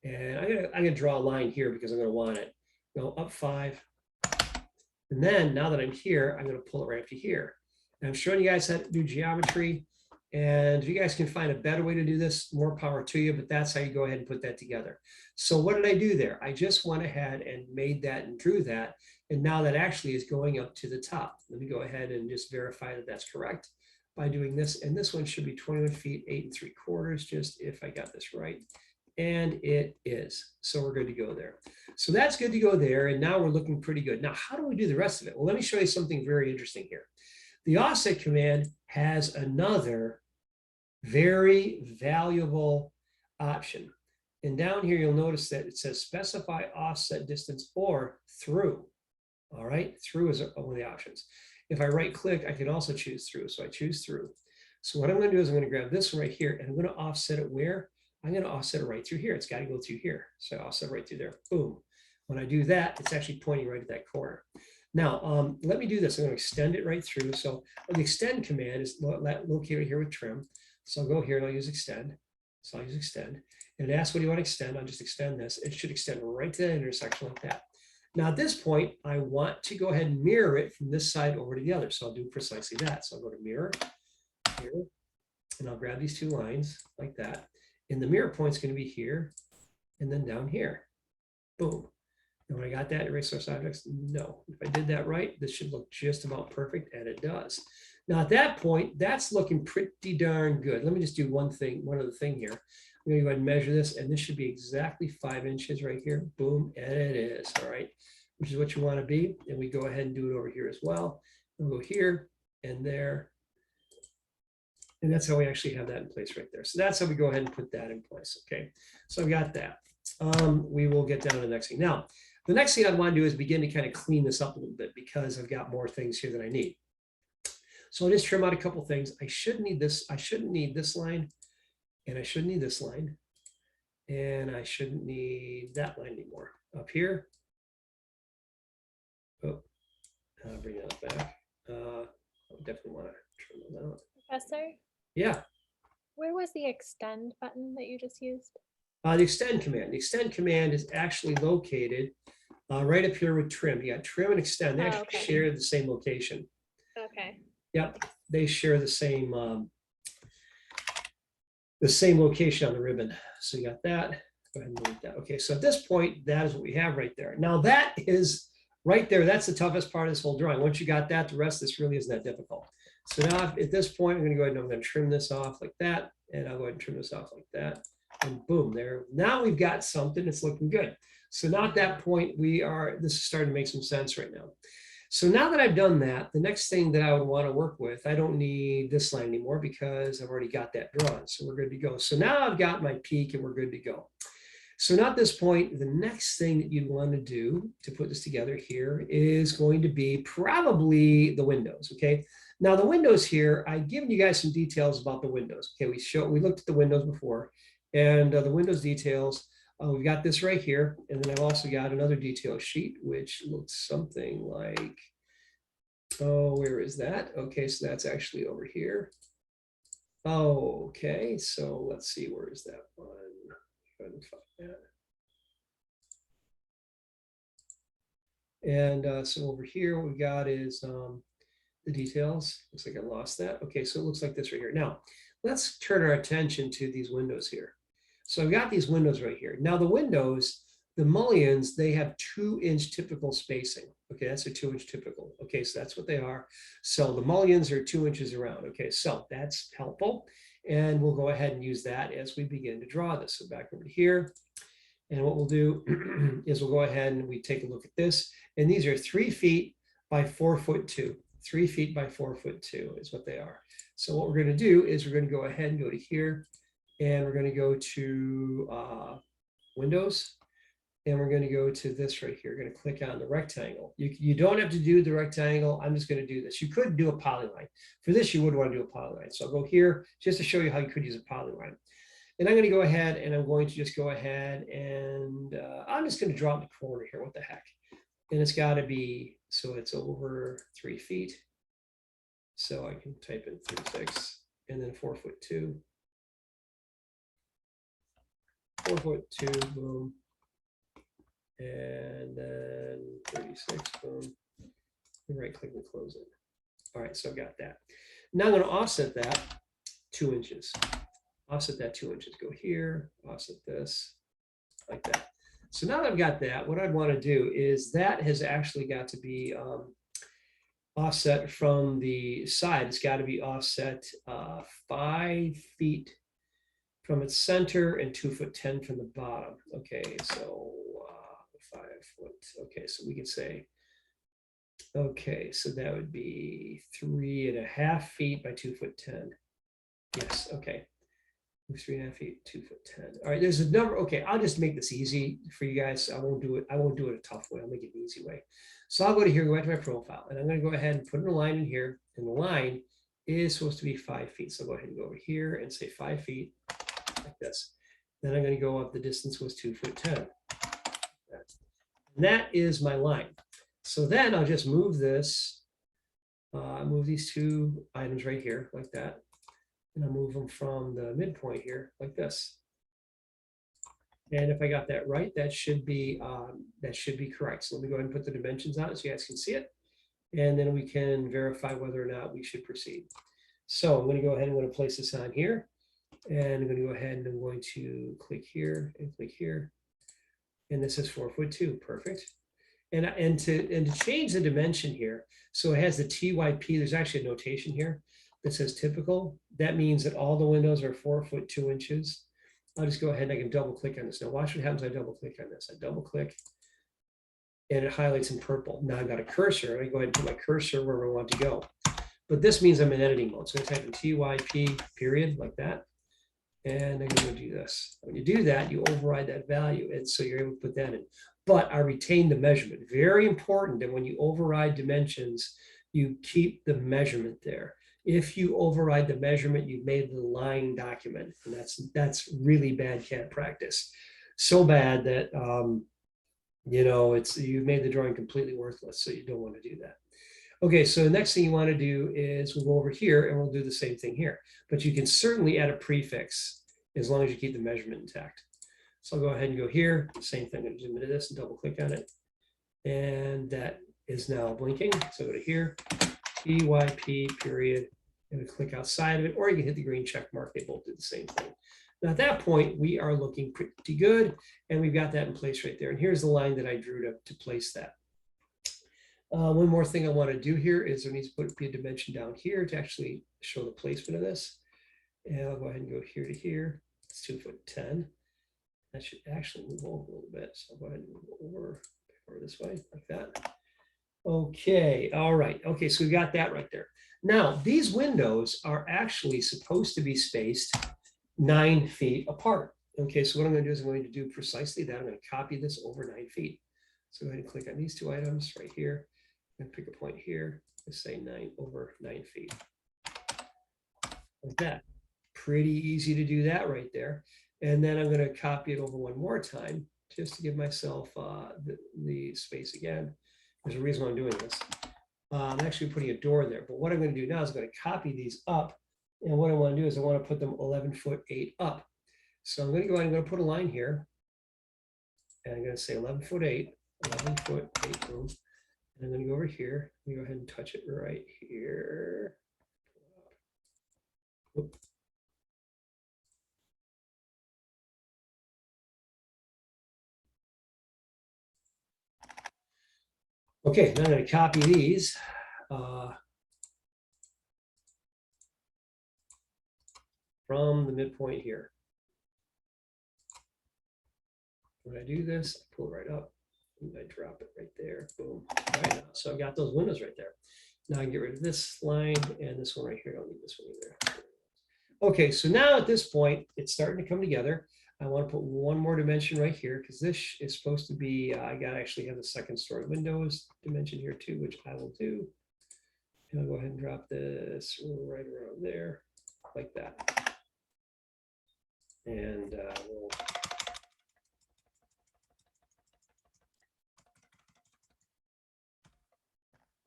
And I'm gonna draw a line here because I'm going to want it. Go up 5. And then now that I'm here, I'm going to pull it right up to here. And I'm showing you guys how to do geometry. And if you guys can find a better way to do this, more power to you, but that's how you go ahead and put that together. So what did I do there? I just went ahead and made that and drew that. And now that actually is going up to the top. Let me go ahead and just verify that that's correct by doing this. And this one should be 21 feet, 8 3/4, just if I got this right. And it is. So we're good to go there. So that's good to go there. And now we're looking pretty good. Now, how do we do the rest of it? Well, let me show you something very interesting here. The offset command has another very valuable option. And down here, you'll notice that it says specify offset distance or through. All right, through is one of the options. If I right click, I can also choose through. So I choose through. So what I'm going to do is I'm going to grab this one right here, and I'm going to offset it where? I'm going to offset it right through here. It's got to go through here. So I offset right through there. Boom. When I do that, it's actually pointing right at that corner. Now, let me do this. I'm going to extend it right through. So the extend command is located here with trim. So I'll go here and I'll use extend. So I'll use extend. And it asks what do you want to extend. I'll just extend this. It should extend right to that intersection like that. Now at this point, I want to go ahead and mirror it from this side over to the other. So I'll do precisely that. So I'll go to mirror here, and I'll grab these two lines like that. And the mirror point's going to be here and then down here. Boom. And when I got that, erase source objects, no. If I did that right, this should look just about perfect, and it does. Now at that point, that's looking pretty darn good. Let me just do one other thing here. I'm going to go ahead and measure this, and this should be exactly 5 inches right here. Boom, and it is. All right, which is what you want to be. And we go ahead and do it over here as well. We'll go here and there. And that's how we actually have that in place right there. So that's how we go ahead and put that in place. Okay, so I've got that. We will get down to the next thing. Now, the next thing I want to do is begin to kind of clean this up a little bit because I've got more things here that I need. So I'll just trim out a couple things. I shouldn't need this. I shouldn't need this line. And I shouldn't need this line. And I shouldn't need that line anymore. Up here. Oh, I'll bring that back. I definitely want to trim those out. Professor, Yeah. where was the extend button that you just used? The extend command. The extend command is actually located right up here with trim. You got trim and extend. They Oh, actually okay. share the same location. Okay. Yep, they share the same location on the ribbon. So you got that. Go ahead and delete that. Okay, so at this point, that is what we have right there. Now that is right there. That's the toughest part of this whole drawing. Once you got that, the rest of this really isn't that difficult. So now at this point, I'm going to go ahead and I'm going to trim this off like that, and I'll go ahead and trim this off like that, and boom, there. Now we've got something that's looking good. So now at that point, this is starting to make some sense right now. So now that I've done that, the next thing that I would want to work with, I don't need this line anymore because I've already got that drawn. So we're good to go. So now I've got my peak and we're good to go. So now at this point, the next thing that you'd want to do to put this together here is going to be probably the windows. Okay. Now the windows here, I've given you guys some details about the windows. Okay. We looked at the windows before, and the windows details. We've got this right here, and then I've also got another detail sheet, which looks something like, oh, where is that? Okay, so that's actually over here. Oh, okay, so let's see, where is that one? Try to find that. And so over here, what we got is the details. Looks like I lost that. Okay, so it looks like this right here. Now, let's turn our attention to these windows here. So I've got these windows right here. Now the windows, the mullions, they have 2-inch typical spacing. Okay, that's a 2-inch typical. Okay, so that's what they are. So the mullions are 2 inches around. Okay, so that's helpful. And we'll go ahead and use that as we begin to draw this. So back over to here. And what we'll do is we'll go ahead and we take a look at this. And these are 3 feet by 4 foot 2. 3 feet by 4 foot 2 is what they are. So what we're going to do is we're going to go ahead and go to here. And we're going to go to Windows, and we're going to go to this right here. We're going to click on the rectangle. You don't have to do the rectangle. I'm just going to do this. You could do a polyline. For this, you would want to do a polyline. So I'll go here just to show you how you could use a polyline. And I'm going to go ahead and I'm going to just go ahead and I'm just going to draw in the corner here. What the heck? And it's got to be, so it's over 3 feet. So I can type in 3.6 and then 4 foot 2. 4 foot 2, boom, and then 36, boom, and right click and close it. All right, so I've got that. Now I'm going to offset that 2 inches. Offset that 2 inches. Go here, offset this, like that. So now that I've got that, what I'd want to do is that has actually got to be offset from the side. It's got to be offset 5 feet from its center and 2 foot 10 from the bottom. Okay, so 5 foot. Okay, so we could say, okay, so that would be 3.5 feet by 2 foot 10. Yes, okay. 3.5 feet, 2 foot 10. All right, there's a number. Okay, I'll just make this easy for you guys. I won't do it a tough way. I'll make it an easy way. So I'll go to here, go back to my profile, and I'm going to go ahead and put in a line in here. And the line is supposed to be 5 feet. So I'll go ahead and go over here and say 5 feet. Like this. Then I'm going to go up, the distance was 2 foot 10. And that is my line. So then I'll just move this, move these two items right here like that. And I'll move them from the midpoint here like this. And if I got that right, that should be correct. So let me go ahead and put the dimensions on it so you guys can see it. And then we can verify whether or not we should proceed. So I'm going to go ahead and I'm going to place this on here. And I'm going to go ahead and I'm going to click here and click here. And this is 4'2", perfect. And to change the dimension here, so it has the TYP, there's actually a notation here that says typical. That means that all the windows are 4'2". I'll just go ahead and I can double click on this. Now watch what happens when I double click on this. I double click and it highlights in purple. Now I've got a cursor. I go ahead and put my cursor wherever I want to go. But this means I'm in editing mode. So I type in TYP period like that. And I'm going to do this. When you do that, you override that value. And so you're able to put that in. But I retain the measurement. Very important that when you override dimensions, you keep the measurement there. If you override the measurement, you've made the lying document. And that's really bad CAD practice. So bad that, you know, you've made the drawing completely worthless. So you don't want to do that. Okay, so the next thing you want to do is we'll go over here and we'll do the same thing here. But you can certainly add a prefix as long as you keep the measurement intact. So I'll go ahead and go here. Same thing. I'm going to zoom into this and double click on it. And that is now blinking. So go to here, TYP period, and click outside of it, or you can hit the green check mark. They both do the same thing. Now at that point, we are looking pretty good. And we've got that in place right there. And here's the line that I drew to place that. One more thing I want to do here is there needs to be a dimension down here to actually show the placement of this. And I'll go ahead and go here to here. It's 2'10". That should actually move over a little bit. So I'll go ahead and move over this way like that. Okay, all right. Okay, so we got that right there. Now, these windows are actually supposed to be spaced 9 feet apart. Okay, so what I'm going to do is I'm going to do precisely that. I'm going to copy this over 9 feet. So go ahead and click on these two items right here. And pick a point here and say 9 over 9 feet. Like that. Pretty easy to do that right there. And then I'm going to copy it over one more time just to give myself the space again. There's a reason why I'm doing this. I'm actually putting a door there. But what I'm going to do now is I'm going to copy these up. And what I want to do is I want to put them 11'8" up. So I'm going to go ahead and I'm going to put a line here. And I'm going to say 11'8", 11'8" room. And I'm going to go over here. We go ahead and touch it right here. Whoop. Okay, now I'm going to copy these. From the midpoint here. When I do this, I pull it right up. And I drop it right there. Boom. All right, so I've got those windows right there. Now I can get rid of this line and this one right here. I don't need this one either. Okay, so now at this point, it's starting to come together. I want to put one more dimension right here because this is supposed to be, I got to actually have the second story windows dimension here too, which I will do. And I'll go ahead and drop this right around there like that. And we'll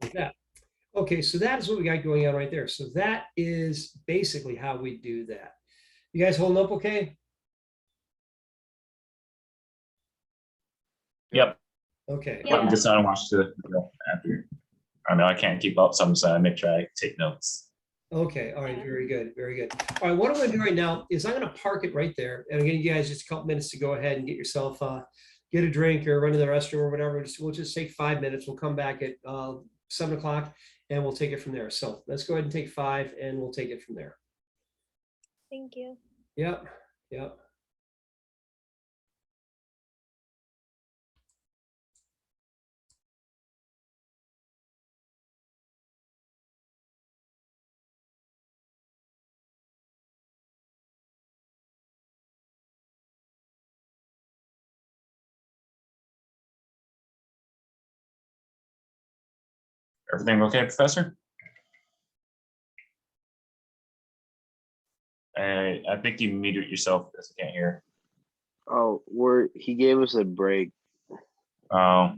like that. Okay, so that is what we got going on right there. So that is basically how we do that. You guys holding up okay? Yep. Okay. Yeah. I'm just trying to watch the video after. I know I can't keep up, so I'm just gonna make sure I take notes. Okay, all right, very good, very good. All right, what I'm going to do right now is I'm going to park it right there. And I'm going to give you guys just a couple minutes to go ahead and get yourself, get a drink or run to the restroom or whatever. We'll just take 5 minutes. We'll come back at 7 o'clock and we'll take it from there. So let's go ahead and take 5 and we'll take it from there. Thank you. Yep, yep. Everything okay, Professor? I think you muted yourself because I can't hear. Oh, he gave us a break. Oh.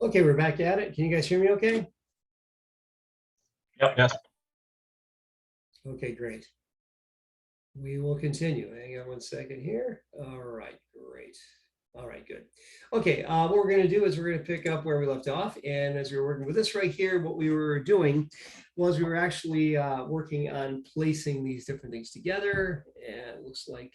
Okay, we're back at it. Can you guys hear me okay? Yep. Yes. Okay, great. We will continue. Hang on one second here. All right, great. All right, good. Okay, what we're going to do is we're going to pick up where we left off. And as we were working with this right here, what we were doing was we were actually working on placing these different things together. And it looks like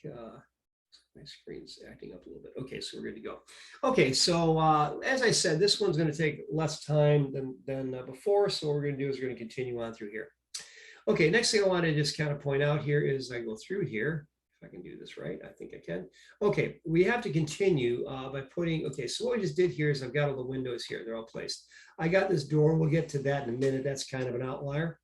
my screen's acting up a little bit. Okay, so we're good to go. Okay, so as I said, this one's going to take less time than before. So what we're going to do is we're going to continue on through here. Okay, next thing I want to just kind of point out here is I go through here. If I can do this right, I think I can. Okay, we have to continue by putting, okay, so what we just did here is I've got all the windows here. They're all placed. I got this door. We'll get to that in a minute. That's kind of an outlier.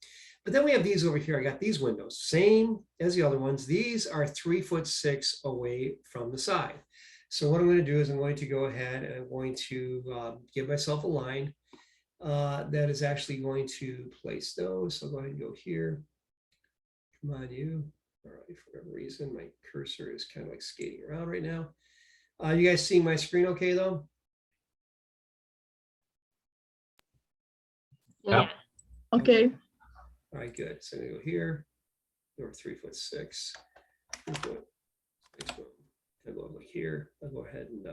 But then we have these over here. I got these windows, same as the other ones. These are 3'6" away from the side. So what I'm going to do is I'm going to go ahead and I'm going to give myself a line that is actually going to place those. So I'll go ahead and go here. Come on, you. All right, for whatever reason, my cursor is kind of like skating around right now. You guys seeing my screen okay though? Yeah. Okay. All right, good. So I'm gonna go here, go over 3'6". I'll go over here. I'll go ahead and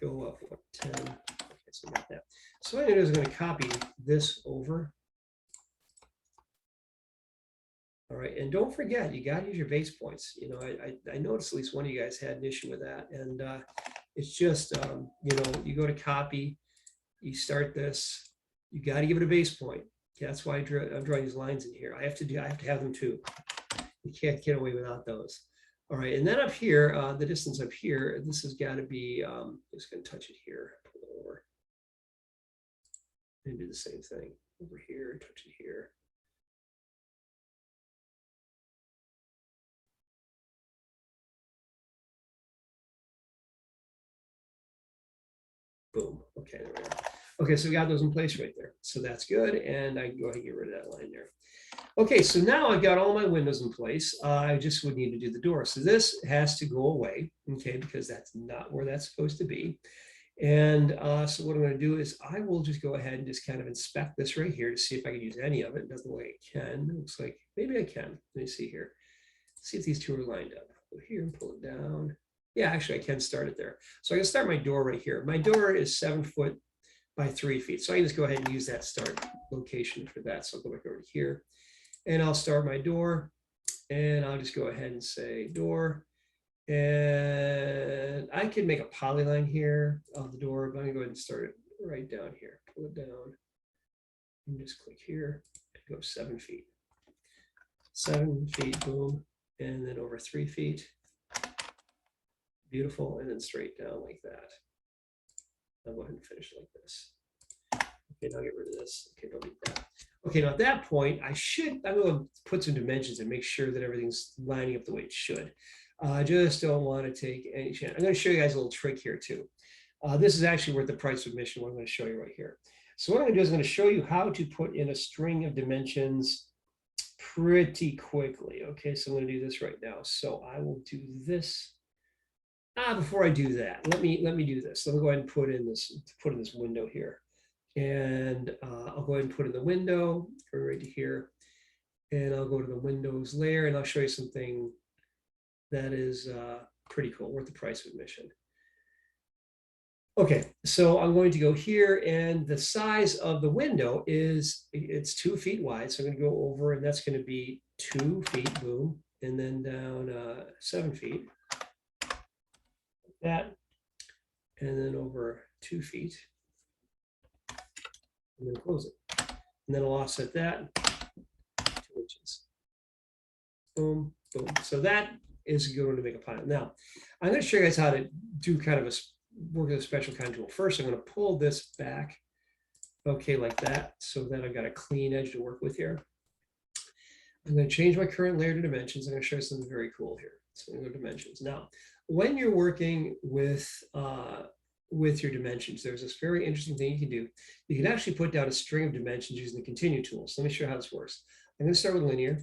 go up 10. Okay, so got that. So what I'm gonna do is I'm gonna copy this over. All right, and don't forget, you got to use your base points. You know, I noticed at least one of you guys had an issue with that, and it's just you know, you go to copy, you start this, you got to give it a base point. That's why I'm drawing these lines in here. I have to have them too. You can't get away without those. All right, and then up here, the distance up here, this has got to be. Just going to touch it here, pull it over, and do the same thing over here, touch it here. Boom. Okay, there we go. Okay, so we got those in place right there. So that's good. And I can go ahead and get rid of that line there. Okay, so now I've got all my windows in place. I just would need to do the door. So this has to go away, okay, because that's not where that's supposed to be. And so what I'm going to do is I will just go ahead and just kind of inspect this right here to see if I can use any of it. It doesn't look like I can. It looks like maybe I can. Let me see here. See if these two are lined up. Go here and pull it down. Yeah, actually, I can start it there. So I can start my door right here. My door is 7 foot by 3 feet. So I can just go ahead and use that start location for that. So I'll go back over here and I'll start my door and I'll just go ahead and say door. And I can make a polyline here of the door, but I'm gonna go ahead and start it right down here. Pull it down and just click here and go 7 feet. 7 feet, boom. And then over 3 feet. Beautiful, and then straight down like that. I'll go ahead and finish like this. Okay, now get rid of this. Okay, don't need that. Okay, now at that point, I'm going to put some dimensions and make sure that everything's lining up the way it should. I just don't want to take any chance. I'm going to show you guys a little trick here too. This is actually worth the price of admission, what I'm going to show you right here. So what I'm going to do is I'm going to show you how to put in a string of dimensions pretty quickly. Okay, so I'm going to do this right now. So I will do this. Before I do that, let me do this. Let me go ahead and put in this window here, and I'll go ahead and put in the window right here, and I'll go to the Windows layer, and I'll show you something that is pretty cool, worth the price of admission. Okay, so I'm going to go here, and the size of the window it's 2 feet wide, so I'm going to go over, and that's going to be 2 feet, boom, and then down 7 feet. That, and then over 2 feet, and then close it. And then I'll offset that 2 inches. Boom, boom. So that is a good one to make a pilot. Now, I'm going to show you guys how to do kind of work with a special kind of tool. First, I'm going to pull this back, okay, like that, so that I've got a clean edge to work with here. I'm going to change my current layer to dimensions. I'm going to show you something very cool here. So I'm going to go dimensions. Now, when you're working with your dimensions, there's this very interesting thing you can do. You can actually put down a string of dimensions using the continue tool. So let me show you how this works. I'm going to start with linear.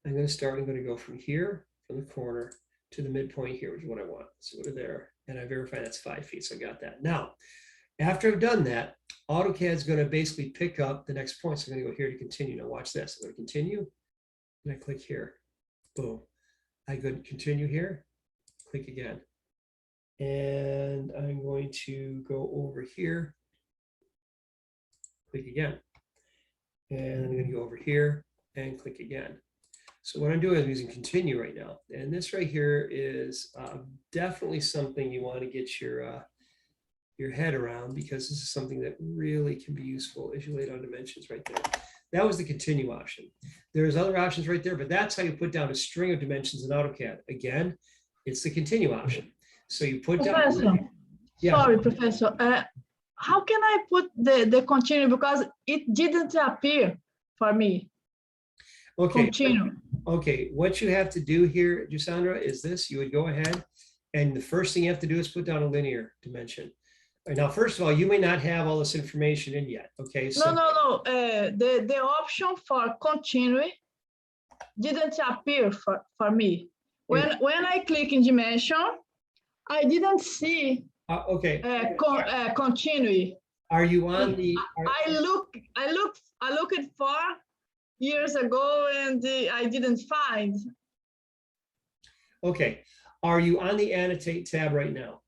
I'm going to go from here, from the corner to the midpoint here, which is what I want. So go to there, and I verify that's 5 feet. So I got that. Now, after I've done that, AutoCAD's going to basically pick up the next point. So I'm going to go here to continue. Now watch this. I'm going to continue, and I click here. Boom. I go to continue here. Click again, and I'm going to go over here, click again, and I'm going to go over here and click again. So what I'm doing is I'm using continue right now, and this right here is definitely something you want to get your head around, because this is something that really can be useful as you lay down dimensions right there. That was the continue option. There's other options right there, but that's how you put down a string of dimensions in AutoCAD. Again, it's the continue option. So you put Professor, down. Yeah. sorry, Professor. How can I put the continue, because it didn't appear for me? Okay. Continue. Okay. What you have to do here, Gisandra, is this. You would go ahead, and the first thing you have to do is put down a linear dimension. Right, now, first of all, you may not have all this information in yet. Okay. So No. The option for continue didn't appear for me. When I click in dimension, I didn't see Okay, continue. are you on the? I looked for years ago and I didn't find. Okay, are you on the annotate tab right now?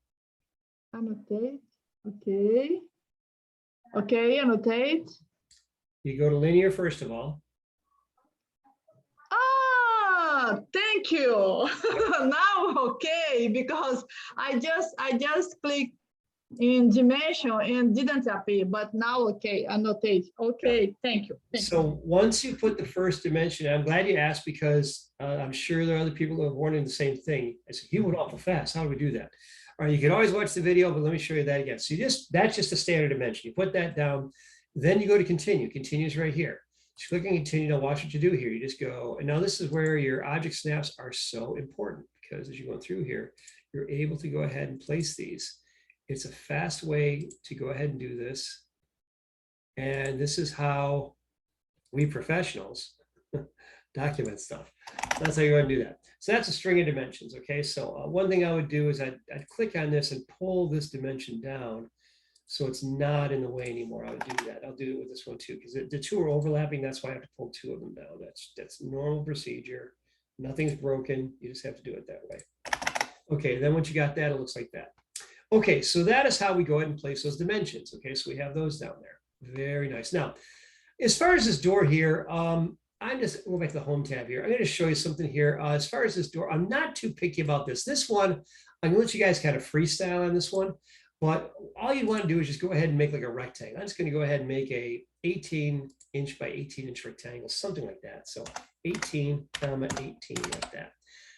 Annotate. Okay. Okay, annotate. You go to linear first of all. Ah, thank you. Now, okay, because I just clicked in dimension and didn't appear, but now, okay, annotate. Okay, thank you. So once you put the first dimension, I'm glad you asked because I'm sure there are other people who have wondering the same thing. I said, you went awful fast. How do we do that? All right, you can always watch the video, but let me show you that again. So that's just a standard dimension. You put that down, then you go to continue. Continue is right here. Just click on continue. Now watch what you do here. You just go, and now this is where your object snaps are so important because as you go through here, you're able to go ahead and place these. It's a fast way to go ahead and do this. And this is how we professionals document stuff. That's how you want to do that. So that's a string of dimensions. Okay, so one thing I would do is I'd click on this and pull this dimension down so it's not in the way anymore. I would do that. I'll do it with this one too because the two are overlapping. That's why I have to pull two of them down. That's normal procedure. Nothing's broken. You just have to do it that way. Okay, then once you got that, it looks like that. Okay, so that is how we go ahead and place those dimensions. Okay, so we have those down there. Very nice. Now, as far as this door here, I'm just go back to the home tab here. I'm going to show you something here. As far as this door, I'm not too picky about this. This one, I'm going to let you guys kind of freestyle on this one. But all you want to do is just go ahead and make like a rectangle. I'm just going to go ahead and make a 18-inch by 18-inch rectangle, something like that. So 18, 18 like that.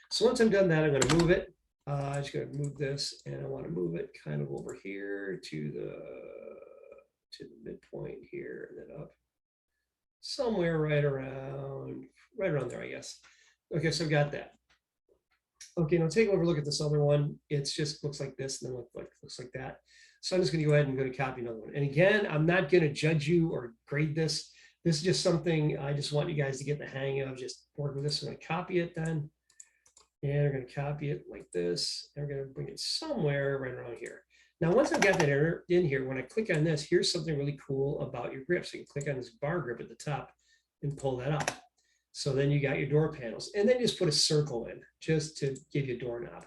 So once I'm done that, I'm going to move it. I'm just going to move this, and I want to move it kind of over here to the midpoint here, and then up somewhere right around there, I guess. Okay, so I've got that. Okay, now take a look at this other one. It's just looks like this, and then looks like that. So I'm just going to go ahead and go to copy another one. And again, I'm not going to judge you or grade this. This is just something I just want you guys to get the hang of. Just work with this. I'm going to copy it then. And we're going to copy it like this. And we're going to bring it somewhere right around here. Now, once I've got that in here, when I click on this, here's something really cool about your grip. So you can click on this bar grip at the top and pull that up. So then you got your door panels. And then just put a circle in just to give you a doorknob.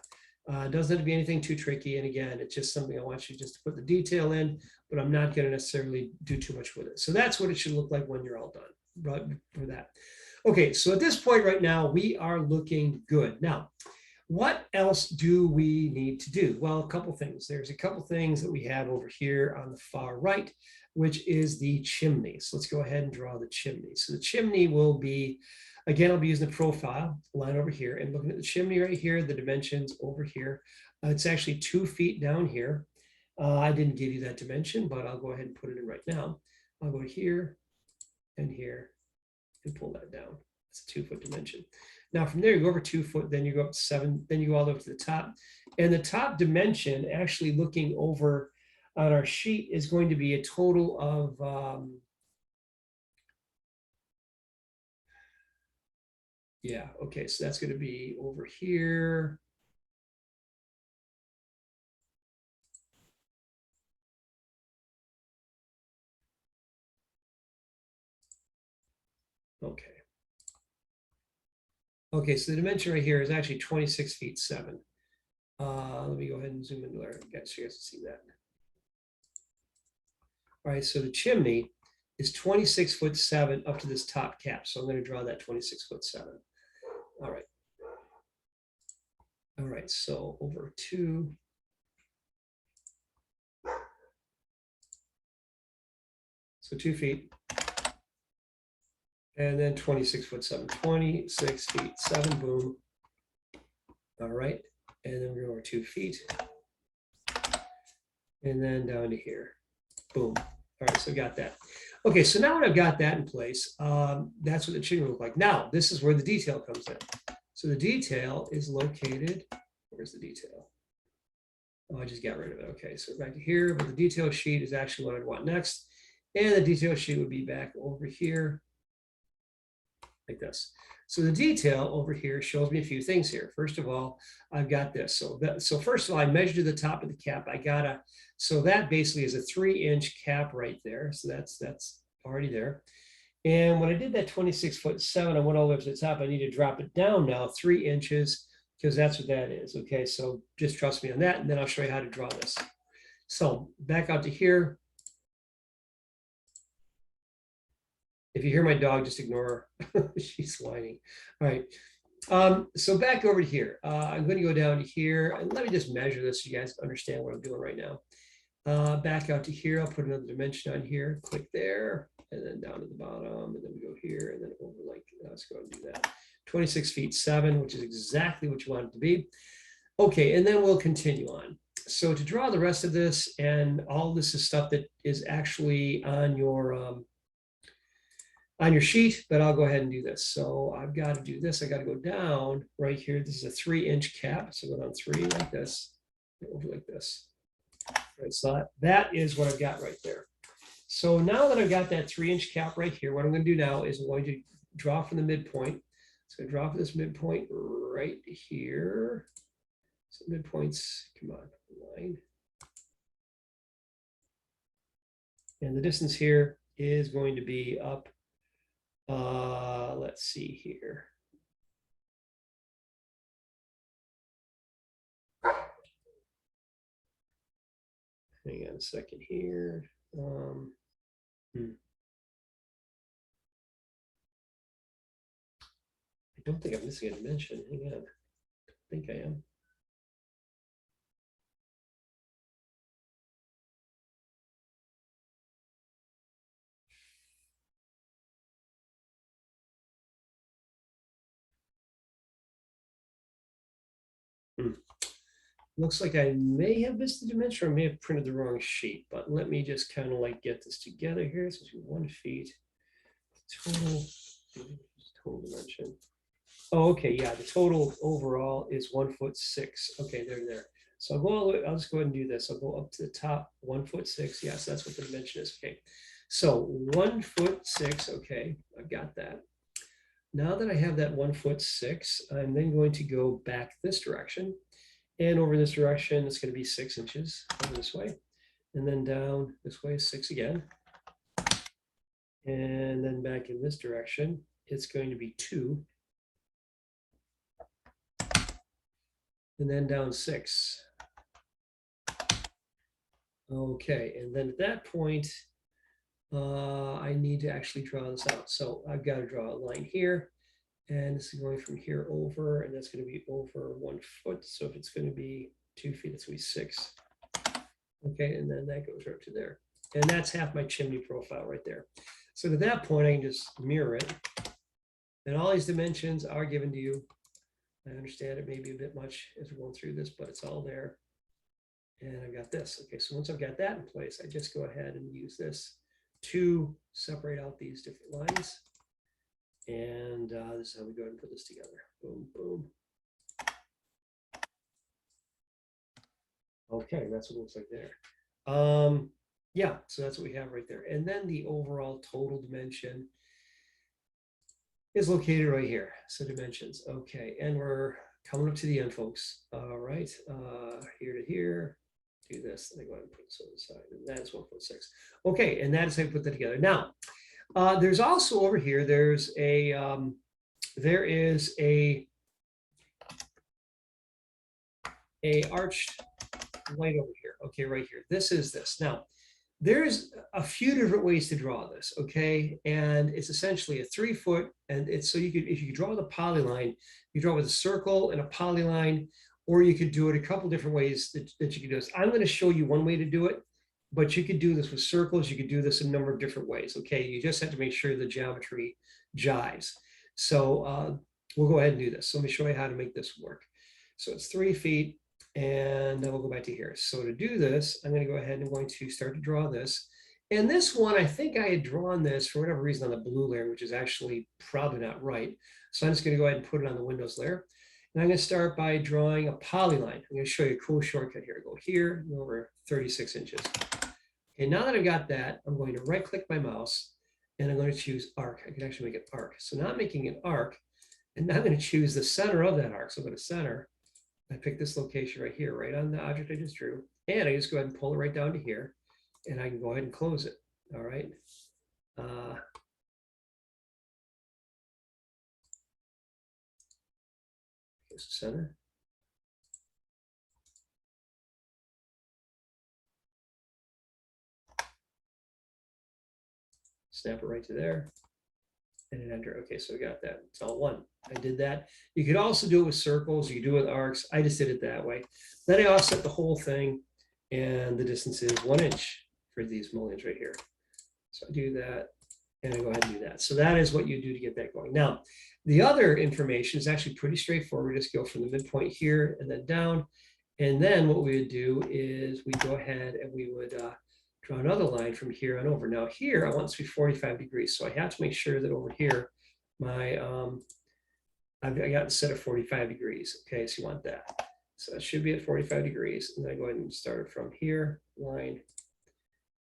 It doesn't have to be anything too tricky. And again, it's just something I want you just to put the detail in, but I'm not going to necessarily do too much with it. So that's what it should look like when you're all done right for that. Okay, so at this point right now, we are looking good. Now, what else do we need to do? Well, a couple things. There's a couple things that we have over here on the far right, which is the chimney. So let's go ahead and draw the chimney. So the chimney will be, again, I'll be using the profile line over here and looking at the chimney right here, the dimensions over here. It's actually 2 feet down here. I didn't give you that dimension, but I'll go ahead and put it in right now. I'll go here and here and pull that down. It's a 2-foot dimension. Now from there, you go over 2 foot, then you go up to 7, then you go all the way to the top. And the top dimension, actually looking over on our sheet, is going to be a total of, yeah, okay, so that's going to be over here. Okay. Okay, so the dimension right here is actually 26 feet 7. Let me go ahead and zoom in there. So you guys can see that. All right, so the chimney is 26 foot 7 up to this top cap. So I'm going to draw that 26 foot 7. All right. All right, so over 2. So 2 feet. And then 26 foot 7, 26 feet 7, boom. All right, and then we're over 2 feet. And then down to here, boom. All right, so got that. Okay, so now that I've got that in place, that's what the chimney will look like. Now, this is where the detail comes in. So the detail is located, where's the detail? Oh, I just got rid of it. Okay, so back to here, but the detail sheet is actually what I'd want next. And the detail sheet would be back over here. like this. So the detail over here shows me a few things here. First of all, I've got this. So first of all, I measured the top of the cap. So that basically is a 3-inch cap right there. So that's already there. And when I did that 26'7", I went all the way up to the top. I need to drop it down now 3 inches because that's what that is. Okay, so just trust me on that, and then I'll show you how to draw this. So back out to here. If you hear my dog, just ignore her. She's whining. All right. So back over to here. I'm going to go down to here and let me just measure this so you guys understand what I'm doing right now. Back out to here. I'll put another dimension on here. Click there, and then down to the bottom, and then we go here, and then over like, let's go and do that. 26'7", which is exactly what you want it to be. Okay, and then we'll continue on. So to draw the rest of this, and all this is stuff that is actually on your sheet, but I'll go ahead and do this. So I've got to do this. I got to go down right here. This is a 3-inch cap. So go down 3 like this, over like this. Right, so that is what I've got right there. So now that I've got that 3-inch cap right here, what I'm going to do now is I'm going to draw from the midpoint. So I draw for this midpoint right here. So midpoints, come on, line. And the distance here is going to be up. Let's see here. Hang on a second here. I don't think I'm missing a dimension. Hang on. I think I am. Looks like I may have missed the dimension or I may have printed the wrong sheet, but let me just kind of like get this together here. So 1 feet total dimension. Oh, okay, yeah, the total overall is 1'6". Okay, there. So I'll go all the way, I'll just go ahead and do this. I'll go up to the top, 1'6". Yes, that's what the dimension is. Okay, so 1'6". Okay, I've got that. Now that I have that 1'6", I'm then going to go back this direction. And over this direction, it's going to be 6 inches over this way. And then down this way, 6 again. And then back in this direction, it's going to be 2. And then down 6. Okay, and then at that point, I need to actually draw this out. So I've got to draw a line here. And this is going from here over, and that's going to be over 1 foot. So if it's going to be 2 feet, it's going to be 6. Okay, and then that goes right to there. And that's half my chimney profile right there. So at that point, I can just mirror it. And all these dimensions are given to you. I understand it may be a bit much as we're going through this, but it's all there. And I've got this. Okay, so once I've got that in place, I just go ahead and use this to separate out these different lines. And this is how we go ahead and put this together. Boom, boom. Okay, that's what it looks like there. Yeah, so that's what we have right there. And then the overall total dimension is located right here. So dimensions. Okay, and we're coming up to the end, folks. All right, here to here. Do this. Let me go ahead and put this on the side. And that's 1'6". Okay, and that is how you put that together. Now, there's also over here, there is a arched light over here. Okay, right here. This is this. Now, there's a few different ways to draw this. Okay, and it's essentially a 3 foot, and it's so you could, if you draw the polyline, you draw with a circle and a polyline, or you could do it a couple different ways that you could do this. I'm going to show you one way to do it. But you could do this with circles. You could do this a number of different ways. Okay, you just have to make sure the geometry jives. So we'll go ahead and do this. So let me show you how to make this work. So it's 3 feet, and then we'll go back to here. So to do this, I'm going to go ahead and I'm going to start to draw this. And this one, I think I had drawn this for whatever reason on the blue layer, which is actually probably not right. So I'm just going to go ahead and put it on the Windows layer. And I'm going to start by drawing a polyline. I'm going to show you a cool shortcut here. Go here, over 36 inches. Okay, now that I've got that, I'm going to right-click my mouse, and I'm going to choose arc. I can actually make it arc. So now I'm making an arc, and now I'm going to choose the center of that arc. So I'm going to center. I pick this location right here, right on the object I just drew, and I just go ahead and pull it right down to here, and I can go ahead and close it. All right. Here's the center. Snap it right to there and then enter. Okay, so we got that. It's all one. I did that. You could also do it with circles. You could do it with arcs. I just did it that way. Then I offset the whole thing, and the distance is 1 inch for these mullions right here. So I do that, and I go ahead and do that. So that is what you do to get that going. Now, the other information is actually pretty straightforward. We just go from the midpoint here and then down. And then what we would do is we go ahead and we would draw another line from here on over. Now here, I want it to be 45 degrees. So I have to make sure that over here, my I got it set at 45 degrees. Okay, so you want that. So it should be at 45 degrees. And then I go ahead and start from here, line,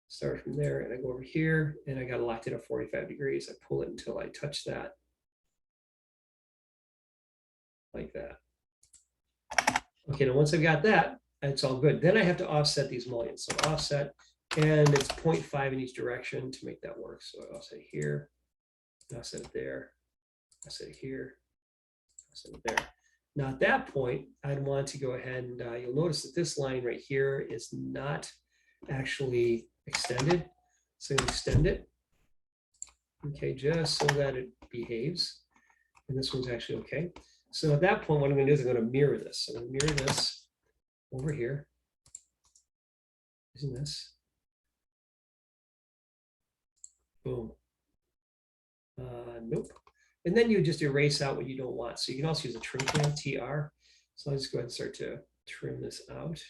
start from there, and I go over here, and I got it locked in at 45 degrees. I pull it until I touch that. Like that. Okay, now once I've got that, it's all good. Then I have to offset these mullions. So offset, and it's 0.5 in each direction to make that work. So I'll say here, offset it there, offset it here, offset it there. Now at that point, I'd want to go ahead and you'll notice that this line right here is not actually extended. So I'm going to extend it. Okay, just so that it behaves. And this one's actually okay. So at that point, what I'm going to do is I'm going to mirror this. So I'm going to mirror this over here. Isn't this? Boom. Nope. And then you just erase out what you don't want. So you can also use a trim tool, TR. So I'll just go ahead and start to trim this out.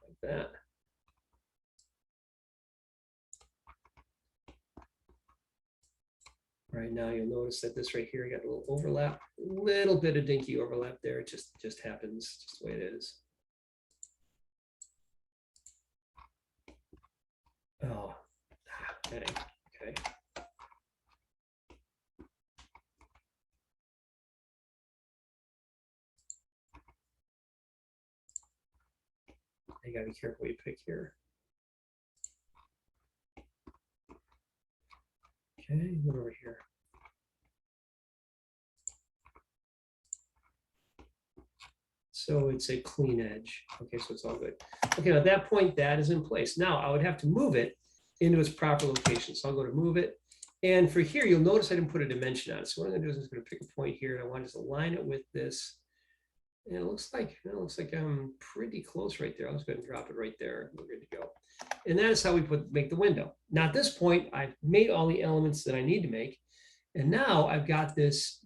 Like that. Right now, you'll notice that this right here got a little overlap, a little bit of dinky overlap there. It just happens, just the way it is. Oh, okay, okay. You gotta be careful what you pick here. Okay, go over here. So it's a clean edge. Okay, so it's all good. Okay, now at that point, that is in place. Now I would have to move it into its proper location. So I'll go to move it. And for here, you'll notice I didn't put a dimension on it. So what I'm gonna do is I'm just gonna pick a point here, and I want to just align it with this. And it looks like I'm pretty close right there. I'll just go ahead and drop it right there. We're good to go. And that is how we make the window. Now at this point, I've made all the elements that I need to make. And now I've got this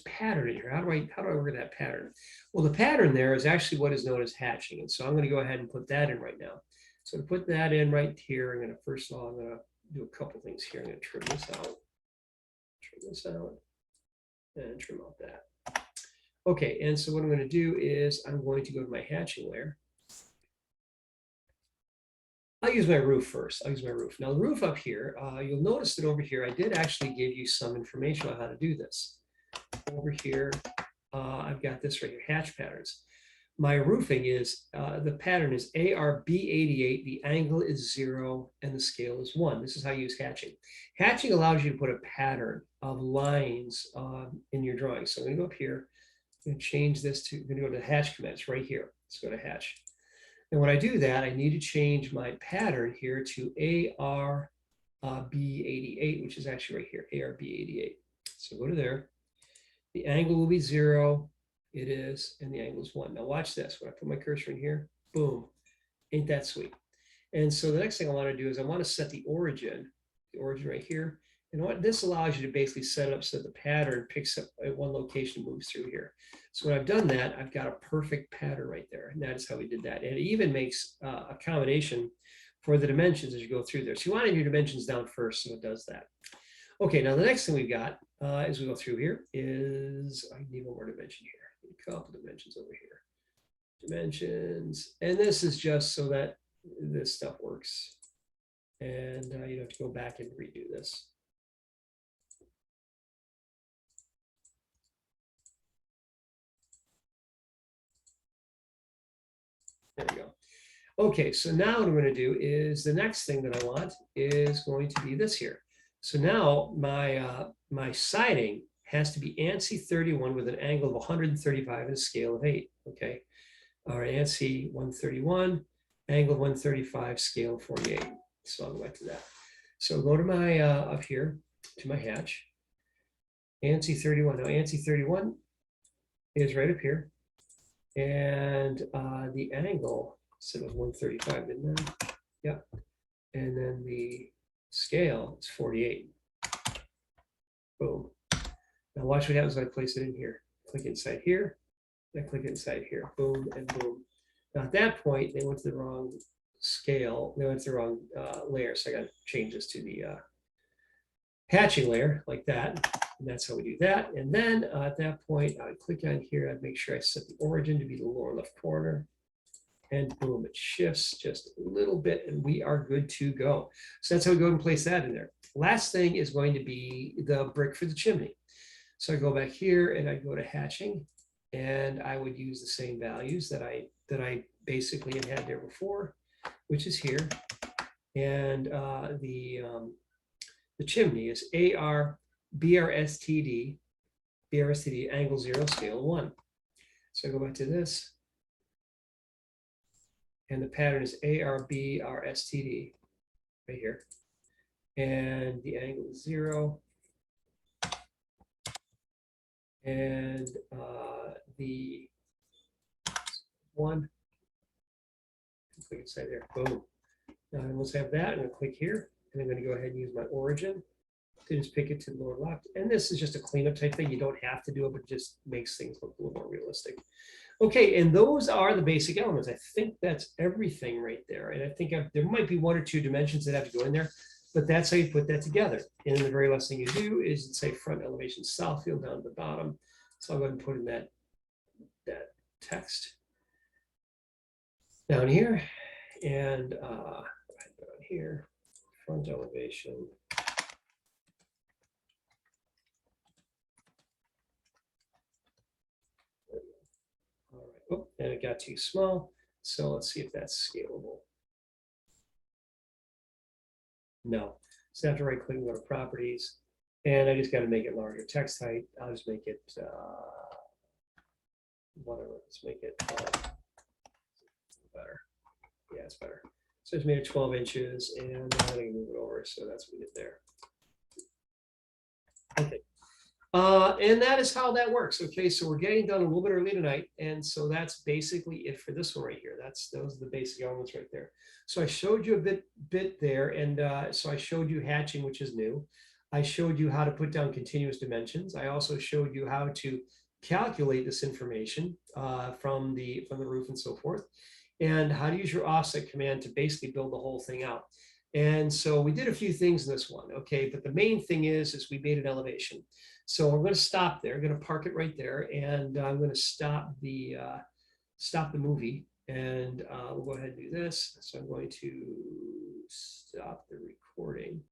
pattern in here. How do I work that pattern? Well, the pattern there is actually what is known as hatching. And so I'm going to go ahead and put that in right now. So to put that in right here, I'm going to first of all, I'm going to do a couple things here. I'm going to trim this out, and trim out that. Okay, and so what I'm going to do is I'm going to go to my hatching layer. I'll use my roof first. I'll use my roof. Now the roof up here, you'll notice that over here, I did actually give you some information on how to do this. Over here, I've got this right here, hatch patterns. My roofing is, the pattern is ARB88, the angle is 0, and the scale is 1. This is how you use hatching. Hatching allows you to put a pattern of lines in your drawing. So I'm going to go up here, I'm going to change this to, I'm going to go to the hatch commands right here. Let's go to hatch. And when I do that, I need to change my pattern here to ARB88, which is actually right here, ARB88. So go to there. The angle will be 0. It is, and the angle is 1. Now watch this. When I put my cursor in here, boom, ain't that sweet? And so the next thing I want to do is I want to set the origin right here. And what this allows you to basically set it up so that the pattern picks up at one location, moves through here. So when I've done that, I've got a perfect pattern right there. And that is how we did that. And it even makes accommodation for the dimensions as you go through there. So you want your dimensions down first, so it does that. Okay, now the next thing we've got as we go through here is, I need one more dimension here. A couple dimensions over here. Dimensions. And this is just so that this stuff works. And you have to go back and redo this. There we go. Okay, so now what I'm going to do is the next thing that I want is going to be this here. So now my siding has to be ANSI 31 with an angle of 135 and a scale of 8. Okay, all right, ANSI 131, angle of 135, scale of 48. So I'll go back to that. So go to my up here to my hatch. ANSI 31. Now ANSI 31 is right up here, and the angle. So it was 135, didn't I? Yep. And then the scale is 48. Boom. Now watch what happens when I place it in here. Click inside here. I click inside here. Boom and boom. Now at that point, they went to the wrong scale. They went to the wrong layer. So I got to change this to the hatching layer like that. And that's how we do that. And then at that point, I would click on here. I'd make sure I set the origin to be the lower left corner. And boom, it shifts just a little bit and we are good to go. So that's how we go and place that in there. Last thing is going to be the brick for the chimney. So I go back here and I go to hatching and I would use the same values that I basically had there before, which is here. And the chimney is AR BRSTD angle 0, scale 1. So I go back to this. And the pattern is ARBRSTD right here. And the angle is 0. And the 1. Click inside there. Boom. Now once I have that, I'm going to click here. And I'm going to go ahead and use my origin to just pick it to the lower left. And this is just a cleanup type thing. You don't have to do it, but it just makes things look a little more realistic. Okay, and those are the basic elements. I think that's everything right there. And I think there might be 1 or 2 dimensions that have to go in there, but that's how you put that together. And the very last thing you do is say front elevation south field down to the bottom. So I'll go ahead and put in that text down here. And down here, front elevation. Oh, and it got too small. So let's see if that's scalable. No. So after right click, go to properties. And I just got to make it larger. Text height, I'll just make it whatever. Let's make it better. Yeah, it's better. So I just made it 12 inches and I'm going to move it over. So that's what we did there. Okay. And that is how that works. Okay, so we're getting done a little bit early tonight. And so that's basically it for this one right here. Those are the basic elements right there. So I showed you a bit there. And so I showed you hatching, which is new. I showed you how to put down continuous dimensions. I also showed you how to calculate this information from the roof and so forth, and how to use your offset command to basically build the whole thing out. And so we did a few things in this one, okay? But the main thing is we made an elevation. So I'm going to stop there. I'm going to park it right there, and I'm going to stop the movie, and we'll go ahead and do this. So I'm going to stop the recording.